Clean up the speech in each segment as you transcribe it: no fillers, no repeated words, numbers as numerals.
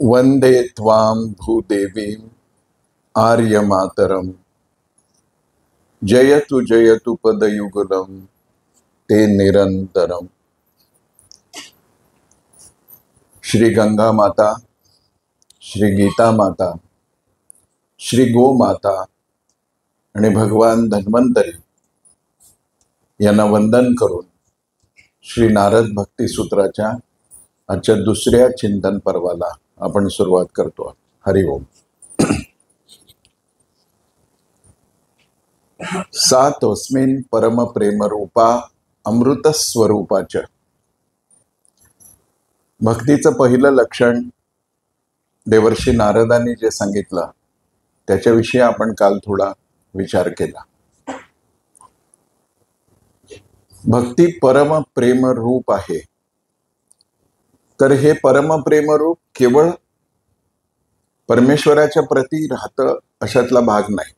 वंदे त्वां भूदेवीं आर्यमातरं जयतु पदयुगलं ते निरंतरम। श्री गंगा माता, श्री गीता माता, श्री गो माता आणि भगवान धन्वंतरी यांना वंदन करून श्री नारद भक्ती सूत्राच्या आजच्या दुसऱ्या चिंतन पर्वाला आपण सुरुवात करतो। हरि ओम। सा तस्मिन् परम प्रेम रूपा अमृत स्वरूपाच। भक्तीचं पहिलं लक्षण देवर्षी नारदांनी जे सांगितलं त्याच्याविषयी आपण काल थोडा विचार केला। भक्ती परम प्रेम रूप आहे, तर हे परम प्रेम रूप केवळ परमेश्वराच्या प्रती राहतं अशातला भाग नाही।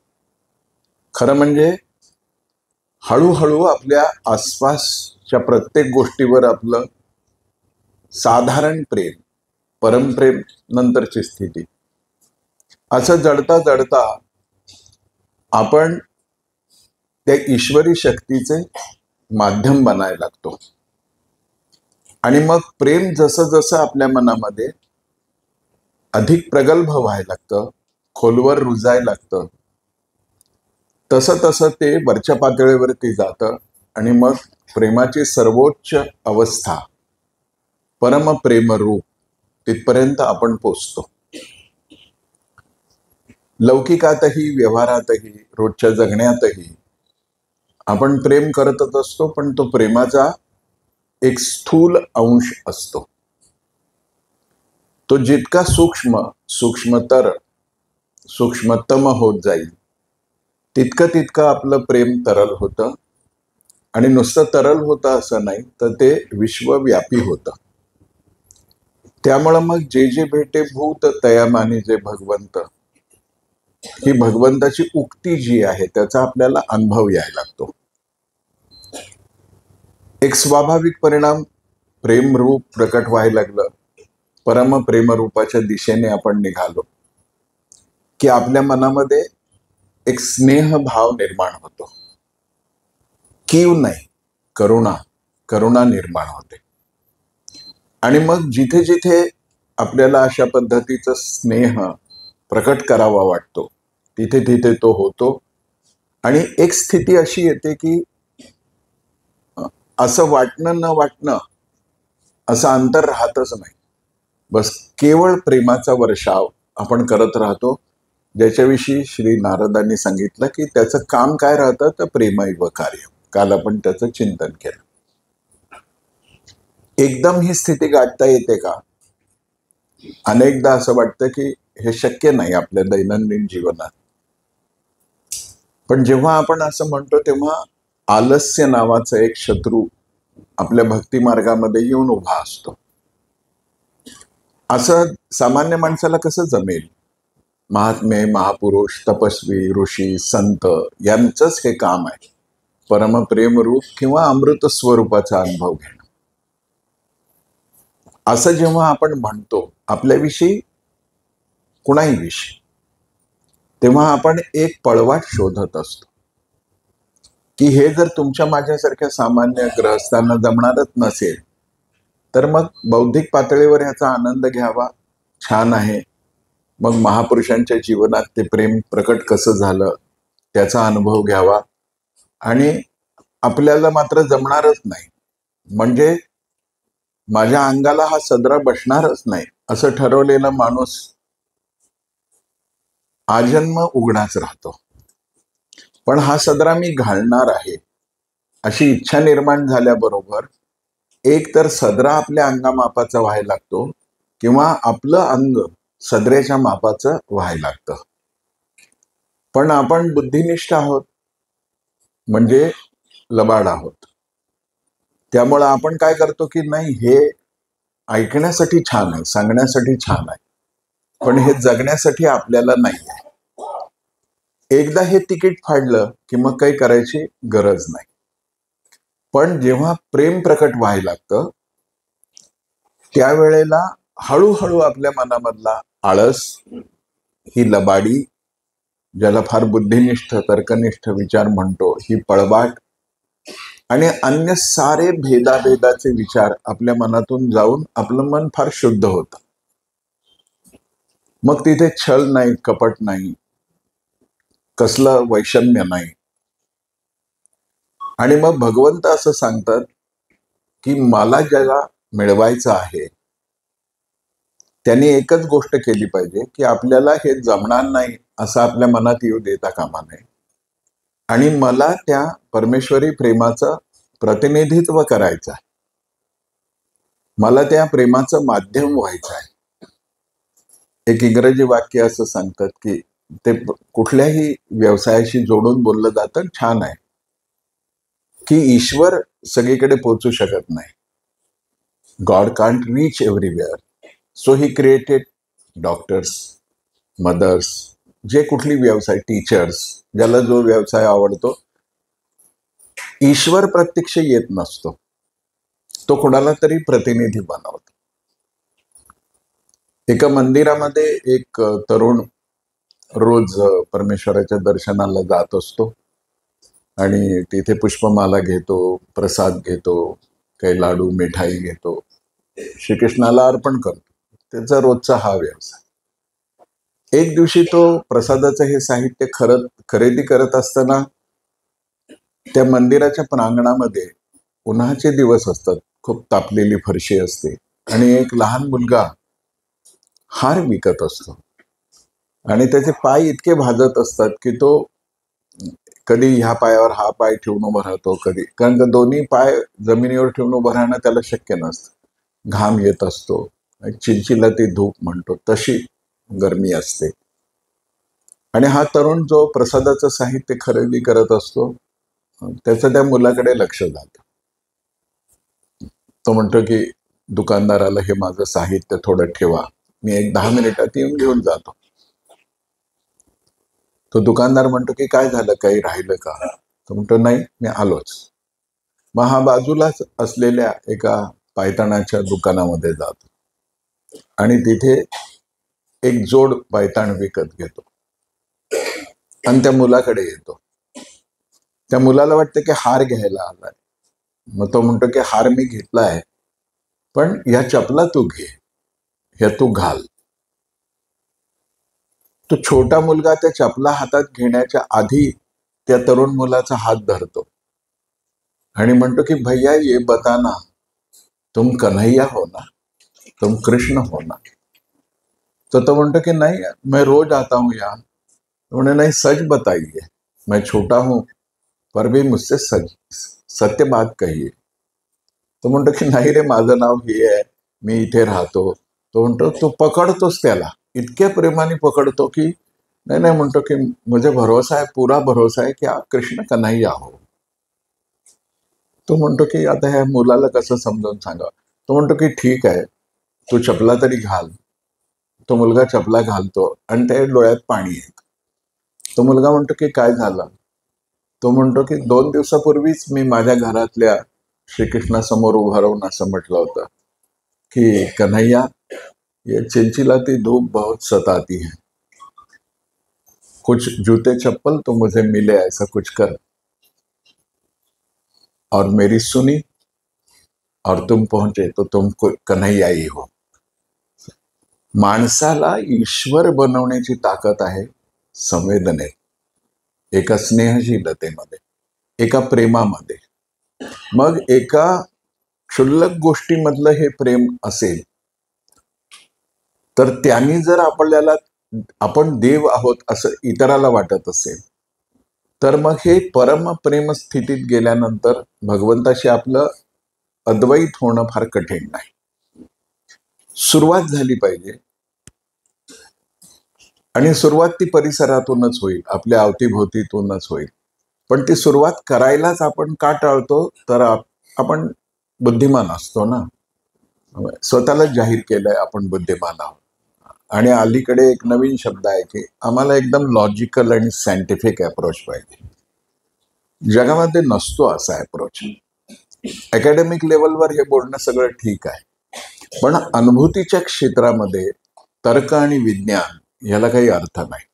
खरं म्हणजे हळूहळू आपल्या आसपासच्या प्रत्येक गोष्टीवर आपलं साधारण प्रेम, परमप्रेम नंतरची स्थिती, असं जडता जडता आपण त्या ईश्वरी शक्तीचे माध्यम बनायला लागतो। आणि मग प्रेम जसं जसं आपल्या मनामध्ये अधिक प्रगल्भ व्हायला लागतं, खोलवर रुजायला लागतं, तसं तसं ते वरच्या पातळीवरती जातं आणि मग प्रेमाची सर्वोच्च अवस्था परम प्रेम रूप तिथपर्यंत आपण पोचतो। लौकिकातही, व्यवहारातही, रोजच्या जगण्यातही आपण प्रेम करतच असतो, पण तो प्रेमाचा एक स्थूल अंश असतो। तो जितका सूक्ष्मतर सूक्ष्मतम होत जाईल तितकं आपलं प्रेम तरल होतं। आणि नुसतं तरल होतं असं नाही, तर ते विश्वव्यापी होतं। त्यामुळं मग जे जे भेटे भूत तया मानी जे भगवंत, ही भगवंताची उक्ती जी आहे त्याचा आपल्याला अनुभव यायला लागतो। एक स्वाभाविक परिणाम प्रेमरूप प्रकट व्हायला लागलं, परम प्रेमरूपाच्या दिशेने आपण निघालो की आपल्या मनामध्ये एक स्नेह भाव निर्माण होतो। कीव नाही, करुणा निर्माण होते। आणि मग जिथे जिथे आपल्याला अशा पद्धतीचा स्नेह प्रकट करावा वाटतो तिथे तिथे तो होतो। आणि एक स्थिती अशी येते की असं वाटणं न वाटणं असं अंतर राहतच नाही, बस केवळ प्रेमाचा वर्षाव आपण करत राहतो, ज्याच्याविषयी श्री नारदांनी सांगितलं की त्याचं काम काय राहतं, तर प्रेमैव कार्य। काल आपण त्याचं चिंतन केलं। एकदम ही स्थिती गाठता येते का? अनेकदा असं वाटतं की हे शक्य नाही आपल्या दैनंदिन जीवनात। पण जेव्हा आपण असं म्हणतो तेव्हा आलस्य नावाचा एक शत्रू आपल्या भक्ती मार्गामध्ये येऊन उभा असतो। असं सामान्य माणसाला कसं जमेल? महात्मे, महापुरुष, तपस्वी, ऋषी, संत यांचंच हे काम आहे, परमप्रेम रूप किंवा अमृत स्वरूपाचा अनुभव घेणं। असं जेव्हा आपण म्हणतो आपल्याविषयी, कुणाही विषयी, तेव्हा आपण एक पळवाट शोधत असतो की हे जर तुमच्या माझ्यासारख्या सामान्य ग्रहस्थांना जमणारच नसेल तर मग बौद्धिक पातळीवर ह्याचा आनंद घ्यावा, छान आहे। मग महापुरुषांच्या जीवनात ते प्रेम प्रकट कसं झालं त्याचा अनुभव घ्यावा। आणि आपल्याला मात्र जमणारच नाही, म्हणजे माझ्या अंगाला हा सदरा बसणारच नाही असं ठरवलेला माणूस आजन्म उघडाच राहतो। पण हा सदरा मी घालणार आहे अशी इच्छा निर्माण झाल्याबरोबर एक तर सदरा आपल्या अंगामापाचा व्हायला लागतो किंवा आपलं अंग सदरेच्या मापाचं व्हायला लागतं। पण आपण बुद्धिनिष्ठ आहोत, म्हणजे लबाड आहोत। त्यामुळं आपण काय करतो की नाही, हे ऐकण्यासाठी छान आहे, सांगण्यासाठी छान आहे, पण हे जगण्यासाठी आपल्याला नाही आहे। एकदा हे तिकीट फाडलं की मग काही करायची गरज नाही। पण जेव्हा प्रेम प्रकट व्हायला लागतं त्यावेळेला हळूहळू आपल्या मनामधला आळस, ही लबाडी, ज्याला फार बुद्धिनिष्ठ तर्कनिष्ठ विचार म्हणतो, ही पळवाट आणि अन्य सारे भेदाभेदाचे विचार आपल्या मनातून जाऊन आपलं मन फार शुद्ध होतं. मग तिथे छल नाही, कपट नाही, कसलं वैषम्य नाही. आणि मग भगवंत असं सांगतात की मला ज्याला मिळवायचं आहे त्यांनी एकच गोष्ट केली पाहिजे की आपल्याला हे जमणार नाही असं आपल्या मनात येऊ देता कामा नये, आणि मला त्या परमेश्वरी प्रेमाचं प्रतिनिधित्व करायचं आहे, मला त्या प्रेमाचं माध्यम व्हायचं आहे. एक इंग्रजी वाक्य असं सांगतात की ते कुठल्याही व्यवसायाशी जोडून बोललं जातं, छान आहे, की ईश्वर सगळीकडे पोहोचू शकत नाही. God can't reach everywhere, so he created doctors, mothers, जे कुठली व्यवसाय, टीचर्स, ज्याला जो व्यवसाय आवडतो. ईश्वर प्रत्यक्ष येत नसतो, तो कोणाला तरी प्रतिनिधी बनवतो. एका मंदिरामध्ये एक तरुण रोज परमेश्वराच्या दर्शनाला जात असतो आणि तिथे पुष्पमाला घेतो, प्रसाद घेतो, काही लाडू मिठाई घेतो, श्रीकृष्णाला अर्पण करतो. त्याचा रोजचा हा व्यवसाय. एक दिवशी तो प्रसादाचं हे साहित्य खरेदी करत असताना त्या मंदिराच्या प्रांगणामध्ये उन्हाचे दिवस असतात, खूप तापलेली फरशी असते आणि एक लहान मुलगा हार विकत असतो आणि त्याचे पाय इतके भाजत असतात की तो कधी ह्या पायावर हा पाय ठेवून उभा राहतो, कधी, कारण का दोन्ही पाय जमिनीवर ठेवून उभं राहणं त्याला शक्य नसतं. घाम येत असतो, चिलचिला ती धूप म्हणतो तशी गरमी असते. आणि हा तरुण जो प्रसादाचं साहित्य खरेदी करत असतो त्याचं त्या मुलाकडे लक्ष जातं. तो म्हणतो की दुकानदाराला हे माझं साहित्य थोडं ठेवा, मी एक 10 मिनिटात येऊन घेऊन जातो. तो दुकानदार म्हणतो की काय झालं, काही राहिलं का? तो म्हणतो नाही, मी आलोच. मग हा बाजूलाच असलेल्या एका पायताणाच्या दुकानामध्ये जातो आणि तिथे एक जोड पायताण विकत घेतो आणि त्या मुलाकडे येतो. त्या मुलाला वाटतं की हार घ्यायला आलाय. मग तो म्हणतो की हार मी घेतलाय, पण ह्या चपला तू घे, ह्या तू घाल. तो छोटा मुलगा त्या चपला हातात घेण्याच्या आधी त्या तरुण मुलाचा हात धरतो आणि म्हणतो की भैया ये बताना, तुम कन्हैया हो ना, तुम कृष्ण हो ना. तो म्हणतो की नहीं, मैं रोज आता हूं यहाँ. उन्होंने नहीं, सच बताइए, मैं छोटा हूं पर भी मुझसे सत्य बात कहिए. तो म्हणतो की नाही रे, माझं नाव हे आहे, मी इथे राहतो. तो म्हणतो, तो पकडतोस त्याला, इतक्या प्रेमाने पकडतो की नहीं नहीं, म्हणतो की मुझे भरोसा है, पूरा भरोसा है की आप कृष्ण कन्हैया हो. तो म्हणतो की आता ह्या मुलाला कसं समजावून सांगा. तो म्हणतो की ठीक आहे, तू चपला तरी घाल. तो मुलगा चपला घालतो आणि त्या डोळ्यात पाणी येतं. तो मुलगा म्हणतो की काय झालं? तो म्हणतो की 2 दिवसापूर्वीच मी माझ्या घरातल्या श्रीकृष्णासमोर उभं राहून असं म्हटलं होतं कि कन्हैया, ये चिलचिलाती धूप बहुत सताती है, कुछ जूते चप्पल तो मुझे मिले, ऐसा कुछ कर. और मेरी सुनी और तुम पहुंचे तो तुम कन्हैया ही हो. माणसाला ईश्वर बनवण्याची ताकद आहे संवेदनेत, एका स्नेहशीलतेमध्ये, एका प्रेमामध्ये. मग एका क्षुल्लक गोष्टीमधलं हे प्रेम असेल तर त्यांनी जर आपण देव आहोत असं इतराला वाटत असेल तर मग हे परम प्रेम स्थितीत गेल्यानंतर भगवंताशी आपलं अद्वैत होणं फार कठीण नाही. सुरुवात झाली पाहिजे आणि सुरुवात ती परिसरातूनच होईल, आपल्या अवतीभोवतीतूनच होईल. पण ती सुरुवात करायलाच आपण का टाळतो? तर आपण बुद्धिमान असतो ना, स्वतःलाच जाहीर केलंय आपण बुद्धिमान आहोत. आणि अलीकडे एक नवीन शब्द आहे की आम्हाला एकदम लॉजिकल आणि सायंटिफिक अप्रोच पाहिजे. जगामध्ये नसतो असा अप्रोच. अकॅडमिक लेवलवर हे बोलणं सगळं ठीक आहे, पण अनुभूतीच्या क्षेत्रामध्ये तर्क आणि विज्ञान याला काही अर्थ नाही.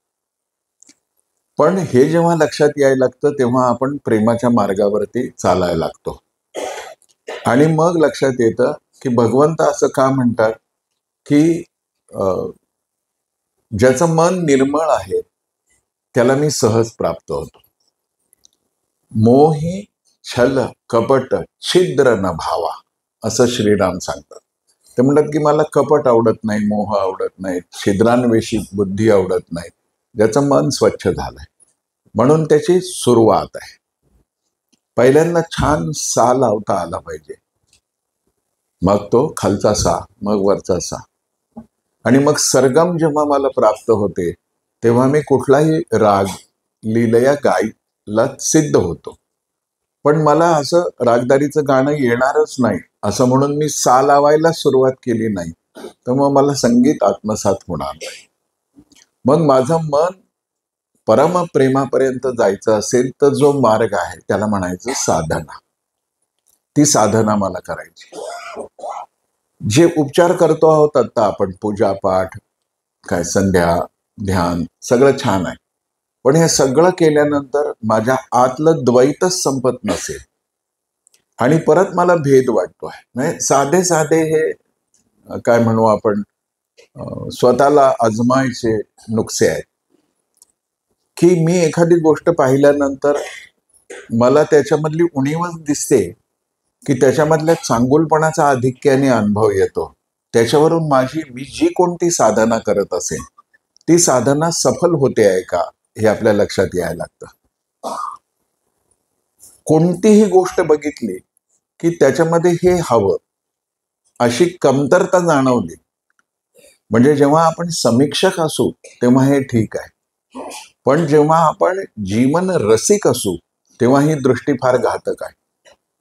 पण हे जेव्हा लक्षात यायला लागतं तेव्हा आपण प्रेमाच्या मार्गावरती चालायला लागतो. आणि मग लक्षात येतं की भगवंत असं का म्हणतात की ज्याचं मन निर्मळ आहे त्याला मी सहज प्राप्त होतो. मोही छल कपट छिद्र न भावा, असं श्रीराम सांगतात. ते म्हणतात की मला कपट आवडत नाही, मोह आवडत नाही, छिद्रान्वेषी बुद्धी आवडत नाही. ज्याचं मन स्वच्छ झालंय म्हणून त्याची सुरुवात आहे. पहिल्यांदा छान सा लावता आला पाहिजे, मग तो खालचा सा, मग वरचा सा. आणि मग सरगम जेव्हा मला प्राप्त होते तेव्हा मी कुठलाही राग लीलया गायला सिद्ध होतो. पण मला असं रागदारीचं गाणं येणारच नाही असं म्हणून मी सा लावायला सुरुवात केली नाही, तर मग मला संगीत आत्मसात होणार नाही. मग माझं मन परमप्रेमापर्यंत जायचं असेल तर जो मार्ग आहे त्याला म्हणायचं साधना. ती साधना मला करायची. जे उपचार करतो आहोत आता आपण, पूजा पाठ, काय संध्या, ध्यान, सगळं छान आहे. पण हे सगळं केल्यानंतर माझ्या आतलं द्वैतच संपत नसेल आणि परत मला भेद वाटतोय. म्हणजे साधे साधे हे काय म्हणू आपण, स्वतःला आजमायचे नुकसे आहेत. की मी एखादी गोष्ट पाहिल्यानंतर मला त्याच्यामधली उणीवच दिसते की त्याच्यामधल्या चांगुलपणाचा आधिक्याने अनुभव येतो. त्याच्यावरून मी जी कोणती साधना करत असेल ती साधना सफल होते आहे का हे आपल्या लक्षात यायला लागतं. कोणतीही गोष्ट बघितली की त्याच्यामध्ये हे हवं अशी कमतरता जाणवली, म्हणजे जेव्हा आपण समीक्षक असू तेव्हा हे ठीक आहे. पण जेव्हा आपण जीवन रसिक असू तेव्हा ही दृष्टी फार घातक आहे.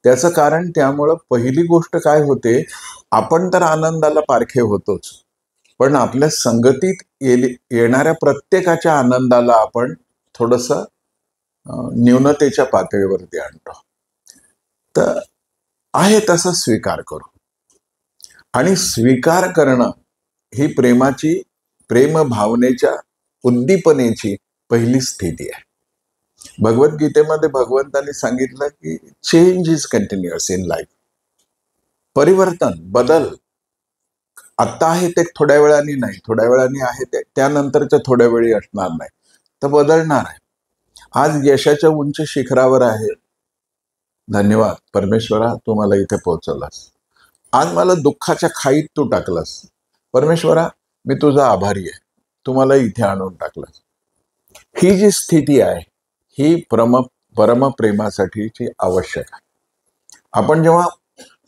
त्याचं कारण त्यामुळं पहिली गोष्ट काय होते, आपण तर आनंदाला पारखे होतोच, पण आपल्या संगतीत येणाऱ्या प्रत्येकाच्या आनंदाला आपण थोडंसं न्यूनतेच्या पातळीवरती आणतो. तर आहे तसं स्वीकार करू. आणि स्वीकार करणं ही प्रेम भावनेच्या उद्दीपनेची पहिली स्थिती आहे. भगवद्गीतेमध्ये भगवंतांनी सांगितलं की change is continuous in life. परिवर्तन, बदल आत्ता आहे ते थोड्या वेळाने नाही, थोड्या वेळाने आहे ते त्यानंतरच्या थोड्या वेळी असणार नाही, तर बदलणार आहे. आज यशाच्या उंच शिखरावर आहे, धन्यवाद परमेश्वरा तू मला इथे पोहोचवलास. आज मला दुःखाच्या खाईत तू टाकलास, परमेश्वरा मी तुझा आभारी आहे, तू मला इथे आणून टाकलास. ही जी स्थिती आहे ही परमप्रेमासाठीची आवश्यक आहे. आपण जेव्हा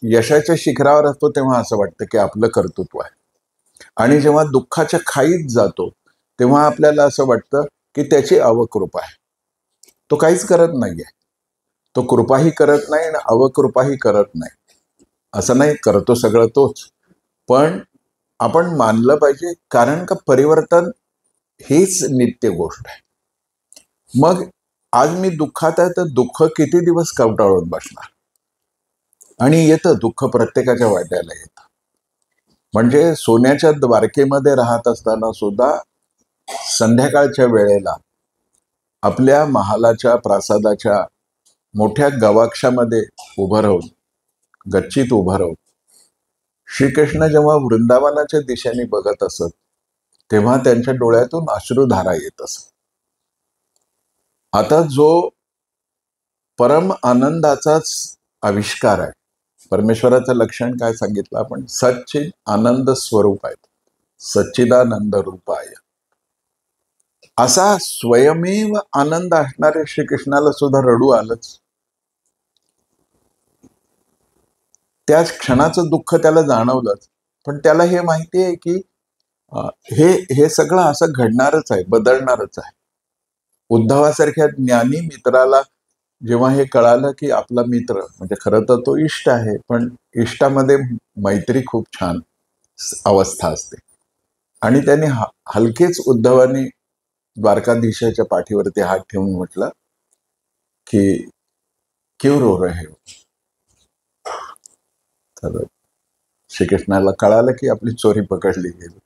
यशाच्या शिखरावर असतो तेव्हा असं वाटतं की आपलं कर्तृत्व आहे, आणि जेव्हा दुःखाच्या खाईत जातो तेव्हा आपल्याला असं वाटतं की त्याची अवकृपा आहे. तो काहीच करत नाहीये, तो कृपाही करत नाही आणि अवकृपाही करत नाही. असं नाही, करतो सगळं तोच. पण आपण मानलं पाहिजे, कारण का परिवर्तन हीच नित्य गोष्ट आहे. मग आज मी दुःखात आहे तर दुःख किती दिवस कवटाळून बसणार. आणि येतं दुःख, प्रत्येकाच्या वाट्याला येतं. म्हणजे सोन्याच्या द्वारकेमध्ये राहत असताना सुद्धा संध्याकाळच्या वेळेला आपल्या महालाच्या प्रासादाच्या मोठ्या गवाक्षामध्ये उभं राहून, गच्चीत उभं राहून श्रीकृष्ण जेव्हा वृंदावनाच्या दिशेने बघत असत तेव्हा त्यांच्या डोळ्यातून अश्रुधारा येत असत. आता जो परम आनंदाचाच आविष्कार आहे, परमेश्वराचं लक्षण काय सांगितलं आपण, सच्चिद आनंद स्वरूप आहेत, सच्चिदानंद रूपाय. असा स्वयमेव आनंद असणाऱ्या श्रीकृष्णाला सुद्धा रडू आलंच. त्याच क्षणाचं दुःख त्याला जाणवलंच, पण त्याला हे माहिती आहे की हे सगळं असं घडणारच आहे, बदलणारच आहे. उद्धवासारख्या ज्ञानी मित्राला जेव्हा हे कळालं की आपला मित्र, म्हणजे खरं तर तो इष्ट आहे, पण इष्टामध्ये मैत्री खूप छान अवस्था असते, आणि त्याने हलकेच उद्धवानी द्वारकाधीशाच्या पाठीवरती हात ठेवून म्हटलं की क्यों रो रहे हो. तर श्रीकृष्णाला कळालं की आपली चोरी पकडली गेली.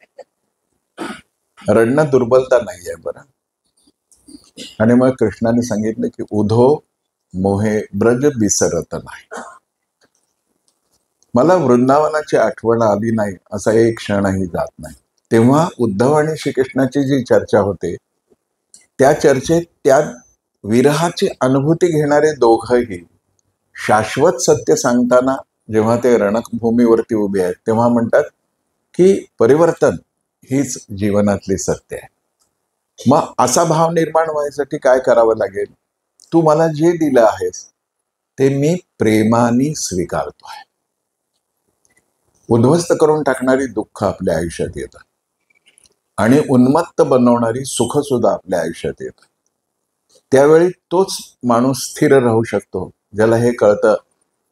रडणं दुर्बलता नाही आहे बरं. आणि मग कृष्णाने सांगितलं की उधो मोहे ब्रज विसरत नाही. मला वृंदावनाची आठवण आली नाही असा एक क्षणही जात नाही. तेव्हा उद्धव आणि श्रीकृष्णाची जी चर्चा होते त्या चर्चेत त्या विरहाची अनुभूती घेणारे दोघंही शाश्वत सत्य सांगताना जेव्हा ते रणभूमीवरती उभे आहेत तेव्हा म्हणतात की परिवर्तन हीच जीवनातली सत्य आहे. मग असा भाव निर्माण व्हायसाठी काय करावं लागेल? तू मला जे दिलं आहेस ते मी प्रेमाने स्वीकारतोय. उद्ध्वस्त करून टाकणारी दुःख आपल्या आयुष्यात येतात आणि उन्मत्त बनवणारी सुख सुद्धा आपल्या आयुष्यात येतात. त्यावेळी तोच माणूस स्थिर राहू शकतो ज्याला हे कळतं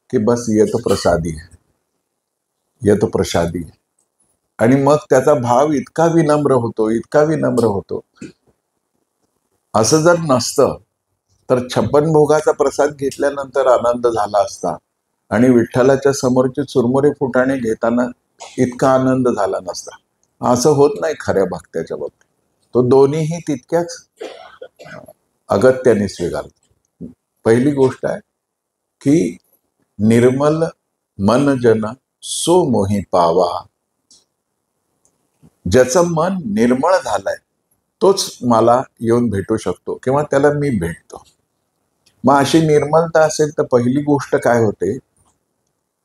की बस येतो प्रसादी आहे, येतो प्रसादी आहे. आणि मग त्याचा भाव इतका विनम्र होतो, इतका विनम्र होतो. असं जर नसतं तर 56 भोगाचा प्रसाद घेतल्यानंतर आनंद झाला असता आणि विठ्ठलाच्या समोरचे चुरमुरे फुटाणे घेताना इतका आनंद झाला नसता. असं होत नाही खऱ्या भक्ताच्या बाबतीत. तो दोन्हीही तितक्याच अगत्याने स्वीकारतो. पहिली गोष्ट आहे की निर्मल मन जन सो मोही पावा. ज्याचं मन निर्मळ झालंय तोच मला येऊन भेटू शकतो किंवा त्याला मी भेटतो. मग अशी निर्मलता असेल तर पहिली गोष्ट काय होते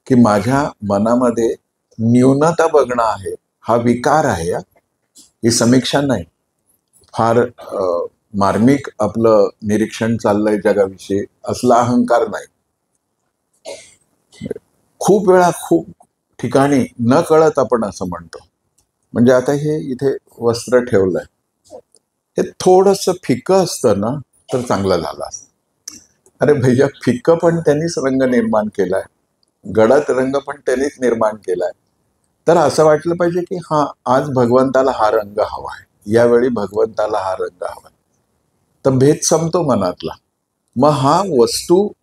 की माझ्या मनामध्ये न्यूनता बघणं आहे, हा विकार आहे. ही समीक्षा नाही. फार मार्मिक आपलं निरीक्षण चाललंय जगाविषयी असला अहंकार नाही. खूप वेळा खूप ठिकाणी न कळत आपण असं म्हणतो. म्हणजे आता हे इथे वस्त्र ठेवलंय, हे थोडंसं फिकं असतं ना तर चांगलं झालं असतं. अरे भैया, फिकं पण त्यांनीच रंग निर्माण केलाय, गडद रंग पण त्यांनीच निर्माण केलाय. तर असं वाटलं पाहिजे की हा आज भगवंताला हा रंग हवा आहे, यावेळी भगवंताला हा रंग हवा आहे. तर भेद संपतो मनातला. मग हा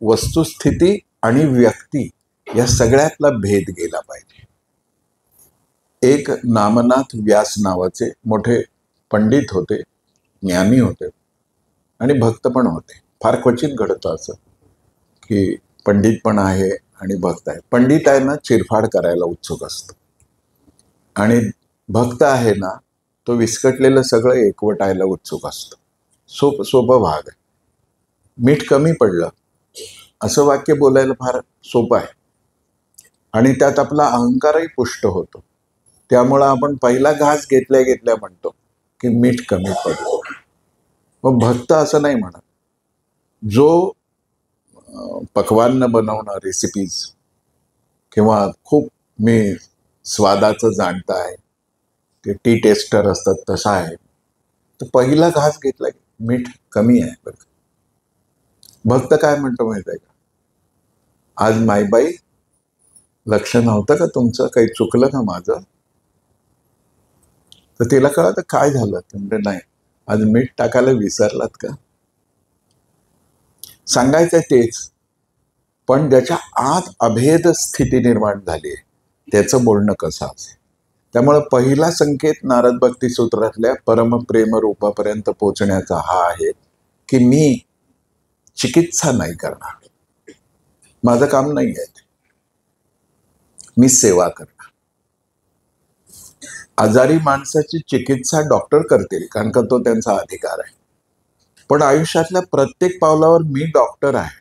वस्तुस्थिती आणि व्यक्ती या सगळ्यातला भेद गेला पाहिजे. एक नामनाथ व्यास नावाचे मोठे पंडित होते, ज्ञानी होते आणि भक्त पण होते. फार क्वचित घडतं असं की पंडित पण आहे आणि भक्त आहे. पंडित आहे ना चिरफाड करायला उत्सुक असतो आणि भक्त आहे ना तो विस्कटलेलं सगळं एकवटायला उत्सुक असतो. सोपं भाग आहे. मीठ कमी पडलं असं वाक्य बोलायला फार सोपं आहे आणि त्यात आपला अहंकारही पुष्ट होतो. त्यामुळं आपण पहिला घास घेतल्या म्हणतो की मीठ कमी पडलं. मग भक्त असं नाही म्हणत. जो पक्वान्न बनवणं, रेसिपीज किंवा खूप मी स्वादाचं जाणता आहे, ते टी टेस्टर असतात तसा आहे, तर पहिला घास घेतला की मीठ कमी आहे बरं. भक्त काय म्हणतो माहिती आहे का? आज मायबाई लक्ष नव्हतं का तुमचं? काही चुकलं का माझं? तर तिला कळतं काय झालं. म्हणजे नाही, आज मीठ टाकायला विसरलात का? सांगायचं तेच, पण ज्याच्या आत अभेद स्थिती निर्माण झाली आहे त्याचं बोलणं कसं असेल. त्यामुळे पहिला संकेत नारद भक्ती सूत्रातल्या परमप्रेम रूपापर्यंत पोहोचण्याचा हा आहे की मी चिकित्सा नाही करणार, माझं काम नाही आहे, मी सेवा करणार. आजारी माणसाची चिकित्सा डॉक्टर करतील कारण का तो त्यांचा अधिकार आहे. पण आयुष्यातल्या प्रत्येक पावलावर मी डॉक्टर आहे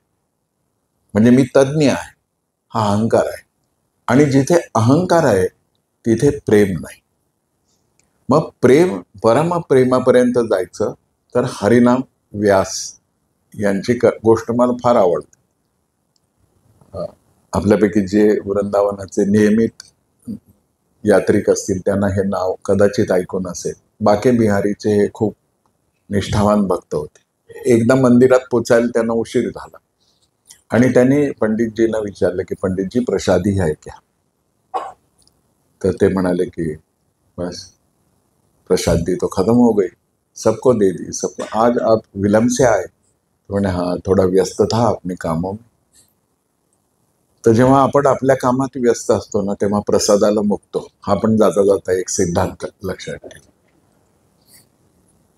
म्हणजे मी तज्ज्ञ आहे, हा अहंकार आहे. आणि जिथे अहंकार आहे तिथे प्रेम नाही. मग परमप्रेमापर्यंत जायचं तर हरिनाम व्यास यांची गोष्ट मला फार आवडते. आपल्यापैकी जे वृंदावनाचे नियमित यात्रिक असतील त्यांना हे नाव कदाचित ऐकून असेल. बाके बिहारीचे हे खूप निष्ठावान भक्त होते. एकदा मंदिरात पोचायला त्यांना उशीर झाला आणि त्यांनी पंडितजींना विचारलं की पंडितजी प्रसादी है क्या? तर ते म्हणाले की बस प्रसादी तो खत्म हो गई, सबको दे दी, सबको. आज आप विलंब से आए? तो मैंने हाँ थोड़ा व्यस्त था अपने कामों में. तर जेव्हा आपण आपल्या कामात व्यस्त असतो ना, तेव्हा प्रसादाला मुकतो. हा पण जाता जाता एक सिद्धांत लक्षात ठेव.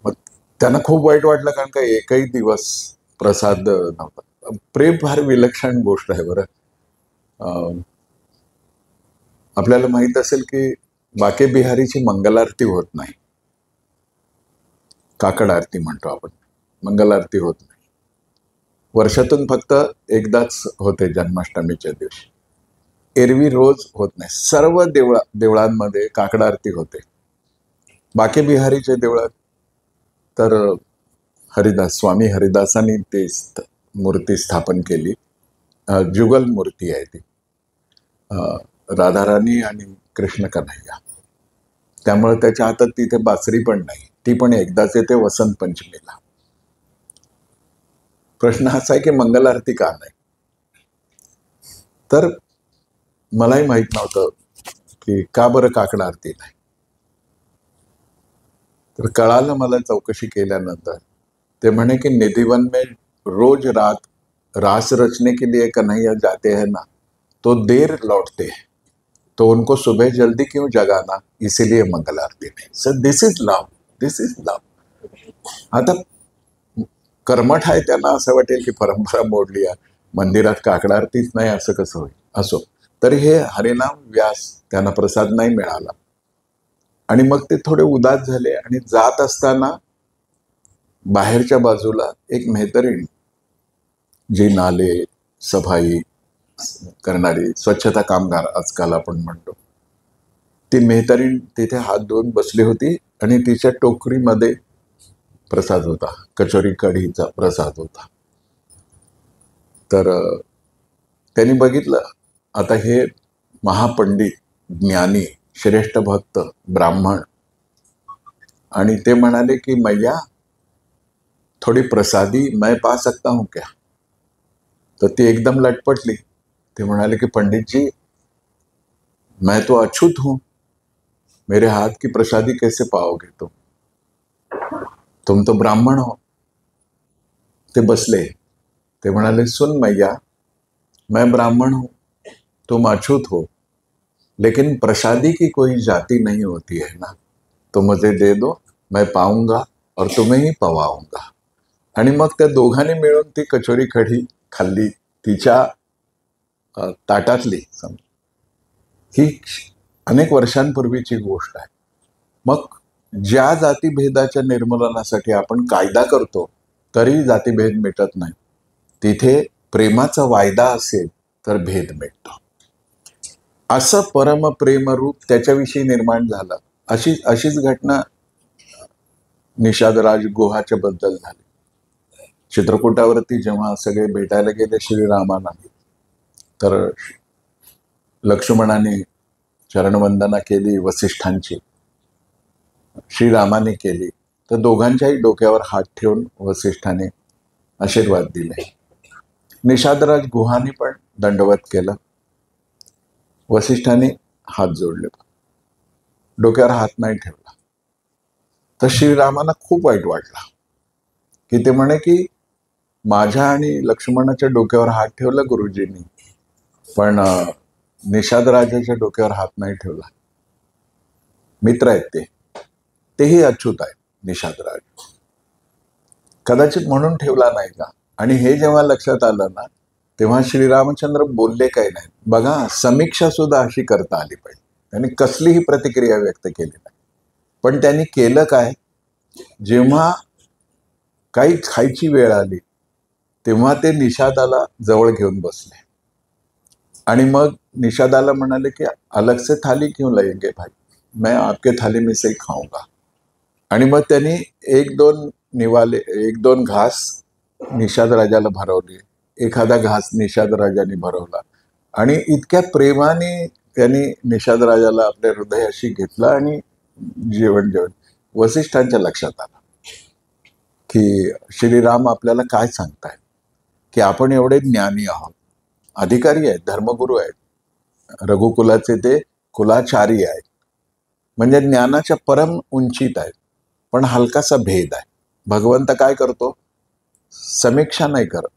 मग त्यांना खूप वाईट वाटलं, कारण का एकही दिवस प्रसाद नव्हता. प्रेम फार विलक्षण गोष्ट आहे बरं. आपल्याला माहित असेल की बाके बिहारीची मंगल आरती होत नाही. काकड आरती म्हणतो आपण, मंगल आरती होत नाही. वर्षातून फक्त एकदाच होते, जन्माष्टमीच्या दिवशी. एरवी रोज होत नाही. सर्व देवळांमध्ये काकड आरती होते. बाके बिहारीच्या देवळात तर स्वामी हरिदासांनी ती मूर्ती स्थापन केली. जुगल मूर्ती आहे ती, राधाराणी आणि कृष्ण कन्हैया. त्यामुळे त्याच्या हातात तिथे बासरी पण नाही. ती पण एकदाच येते वसंत पंचमीला. प्रश्न असा आहे की मंगल आरती का नाही? तर मलाही माहित नव्हतं की का बरं काकड आरती नाही. तर कळालं मला चौकशी केल्यानंतर. ते म्हणे की निधिवन में रोज रात रास रचने के लिए कन्हैया जाते हैं ना, तो देर लौटते हैं, तो उनको सुबह जल्दी क्यों जगाना, इसीलिए मंगल आरती नहीं. Sir this is love, this is love. आता कर्मठ आहे त्यांना असं वाटेल की परंपरा मोडली आहे, मंदिरात काकड आरतीच नाही, असं कसं होईल. असो, तरी हे हरिनाम व्यास त्यांना प्रसाद नाही मिळाला आणि मग ते थोडे उदास झाले. आणि जात असताना बाहेरच्या बाजूला एक मेहतरीण, जी नाले सफाई करणारी, स्वच्छता कामगार आजकाल आपण म्हणतो, ती मेहतरीण तिथे हात धुवून बसली होती आणि तिच्या टोकरीमध्ये प्रसाद होता, कचोरी कढीचा प्रसाद होता. तर त्यांनी बघितलं, आता हे महापंडित, ज्ञानी, श्रेष्ठ भक्त, ब्राह्मण, आणि ते म्हणाले की मैया थोडी प्रसादी मैं पा सकता हूं क्या? तर ती एकदम लटपटली. ते म्हणाले की पंडित जी, मैं तो अछूत हूं, मेरे हाथ की प्रसादी कैसे पाओगे तुम तो ब्राह्मण हो. ते बसले. ते म्हणाले, सुन मैया, मैं ब्राह्मण हूं, तुम अछूत हो, लेकिन प्रसादी की कोई जाति नहीं होती है ना, तो मुझे दे दो, मैं पाऊंगा और तुम्हें ही पवाऊंगा. आणि मग त्या दोघांनी मिळून ती कचोरी कढी खाल्ली, तिच्या ताटातली. ही अनेक वर्षांपूर्वीची गोष्ट आहे. मग ज्या जातीभेदाच्या निर्मूलनासाठी आपण कायदा करतो, तरी जातीभेद मिटत नाही. तिथे प्रेमाचा वायदा असेल तर भेद मिटतो. असं परमप्रेमरूप त्याच्याविषयी निर्माण झालं. अशीच घटना निषादराज गुहाच्या बद्दल झाली. चित्रकूटावरती जेव्हा सगळे भेटायला गेले श्रीरामांना, तर लक्ष्मणाने चरणवंदना केली वसिष्ठांची, श्रीरामाने केली. तर दोघांच्याही डोक्यावर हात ठेवून वसिष्ठाने आशीर्वाद दिले. निषादराज गुहाने पण दंडवत केलं. वसिष्ठाने हात जोडले, डोक्यावर हात नाही ठेवला. तर श्रीरामाला खूप वाईट वाटला की ते म्हणे की माझ्या आणि लक्ष्मणाच्या डोक्यावर हात ठेवला गुरुजींनी, पण निषादराजाच्या डोक्यावर हात नाही ठेवला. मित्र आहेत तेही अच्युत आहेत. निषादराज कदाचित म्हणून ठेवला नाही का? आणि हे जेव्हा लक्षात आलं ना, तेव्हा श्रीरामचंद्र बोलले काही नाही. बघा, समीक्षा सुद्धा अशी करता आली पाहिजे. त्यांनी कसलीही प्रतिक्रिया व्यक्त केली नाही, पण त्यांनी केलं काय, जेव्हा काही खायची वेळ आली तेव्हा ते निषादाला जवळ घेऊन बसले आणि मग निषादाला म्हणाले की अलग से थाली क्यों लाएंगे भाई, मैं आपके थाली में से खाऊंगा. आणि मग त्यांनी एक दोन घास निषाद राजाला भरवले, एखादा घास निषाद राजाने भरवला आणि इतक्या प्रेमाने त्यांनी निषाद राजाला आपल्या हृदयाशी घेतलं आणि जेवण वसिष्ठांच्या लक्षात आलं की श्रीराम आपल्याला काय सांगतायत, की आपण एवढे ज्ञानी आहोत, अधिकारी आहेत, धर्मगुरू आहेत, रघुकुलाचे ते कुलाचारी आहेत, म्हणजे ज्ञानाच्या परम उंचीत आहेत, पण हलकासा भेद आहे. भगवंत काय करतो, समीक्षा नाही करत,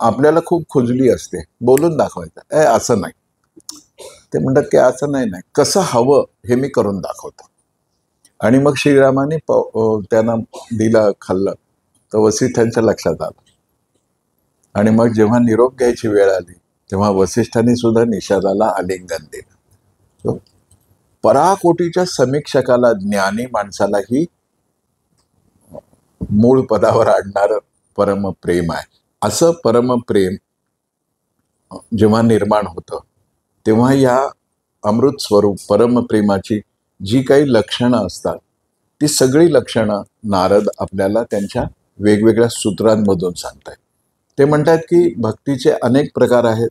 आपल्याला खूप खुजली असते, बोलून दाखवायचं असं नाही. ते म्हणतात की असं नाही, कसं हवं हे मी करून दाखवतो. आणि मग श्रीरामाने त्यांना दिलं, खाल्लं, तर वसिष्ठांच्या लक्षात आलं. आणि मग जेव्हा निरोप घ्यायची वेळ आली तेव्हा वसिष्ठांनी सुद्धा निषादाला आलिंगन दिलं. पराकोटीच्या समीक्षकाला, ज्ञानी माणसालाही मूळ पदावर आणणारं परमप्रेम आहे. असं परमप्रेम जेव्हा निर्माण होतं तेव्हा या अमृत स्वरूप परमप्रेमाची जी काही लक्षणं असतात ती सगळी लक्षणं नारद आपल्याला त्यांच्या वेगवेगळ्या सूत्रांमधून सांगतात. ते म्हणतात की भक्तीचे अनेक प्रकार आहेत.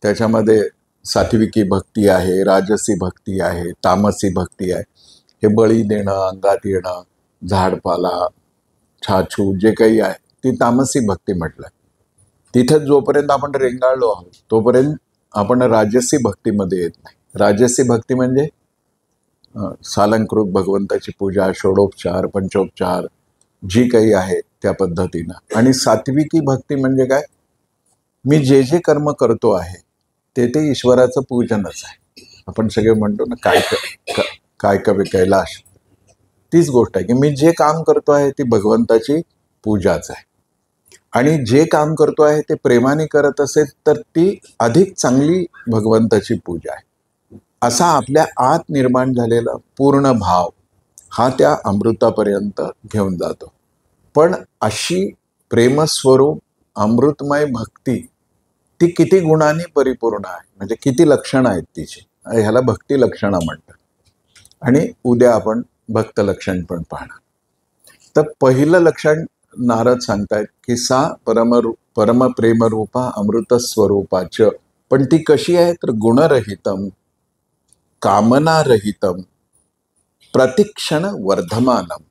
त्याच्यामध्ये सात्विकी भक्ती आहे, राजसी भक्ती आहे, तामसी भक्ती आहे. हे बळी देणं, अंगात येणं, झाडपाला, छाछू जे काही आहे ती तामसी भक्ती म्हटलं. तिथं जोपर्यंत आपण रेंगाळलो आहोत तोपर्यंत आपण राजसी भक्तीमध्ये येत नाही. राजसी भक्ती म्हणजे सालंकृत भगवंताची पूजा, षोडोपचार, पंचोपचार जी काही आहे त्या पद्धतीनं. आणि सात्विकी भक्ती म्हणजे काय, मी जे जे कर्म करतो आहे ते ईश्वराचं पूजनच आहे. आपण सगळे म्हणतो ना काय कवी कैलाश, तीच गोष्ट आहे की मी जे काम करतो आहे ती भगवंताची पूजाच आहे. आणि जे काम करतो आहे ते प्रेमाने करत असेल तर ती अधिक चांगली भगवंताची पूजा आहे. असा आपल्या आत निर्माण झालेला पूर्ण भाव हा त्या अमृतापर्यंत घेऊन जातो. पण अशी प्रेमस्वरूप अमृतमय भक्ती ती किती गुणांनी परिपूर्ण आहे, म्हणजे किती लक्षणं आहेत तिची, ह्याला भक्ती लक्षणं म्हणतात. आणि उद्या आपण भक्त लक्षण पण पाहणार. तर पहिलं लक्षण नारद सांगतायत की सा परमप्रेमरूपा अमृत स्वरूपाच. पण ती कशी आहे तर गुणरहितम, कामनारहितम, प्रतिक्षण वर्धमानम.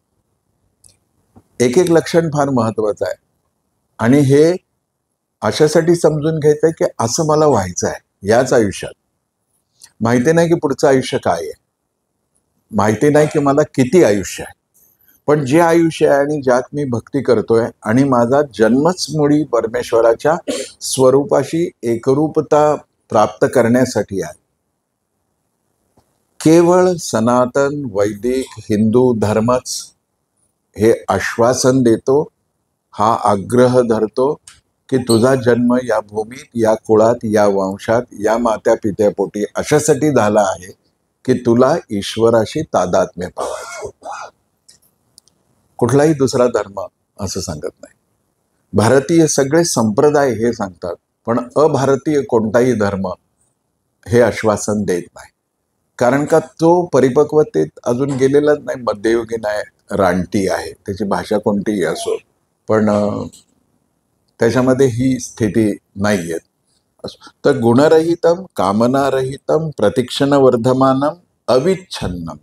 एक एक लक्षण फार महत्वाचं आहे. आणि हे अशासाठी समजून घ्यायचं आहे की असं मला व्हायचं आहे याच आयुष्यात. माहिती नाही की पुढचं आयुष्य काय आहे, माहिती नाही की मला किती आयुष्य आहे, पण जे आयुष्य आहे आणि ज्यात मी भक्ती करतोय आणि माझा जन्मच मुळी परमेश्वराच्या स्वरूपाशी एकरूपता प्राप्त करण्यासाठी आहे. केवळ सनातन वैदिक हिंदू धर्मच हे आश्वासन देतो, हा आग्रह धरतो की तुझा जन्म या भूमीत, या कुळात, या वंशात, या मात्या पित्यापोटी अशासाठी झाला आहे की तुला ईश्वराशी तादात्म्य पावायचं. कुठलाही दुसरा धर्म असं सांगत नाही. भारतीय सगळे संप्रदाय हे सांगतात, पण अभारतीय कोणताही धर्म हे आश्वासन देत नाही. कारण का तो परिपक्वतेत अजून गेलेलाच नाही. मध्ययुगीन आहे, रानटी आहे, त्याची भाषा कोणतीही असो, पण त्याच्यामध्ये ही स्थिती नाही येत. तर गुणरहितम, कामनारहितम, प्रतिक्षण वर्धमानम, अविच्छन्नम,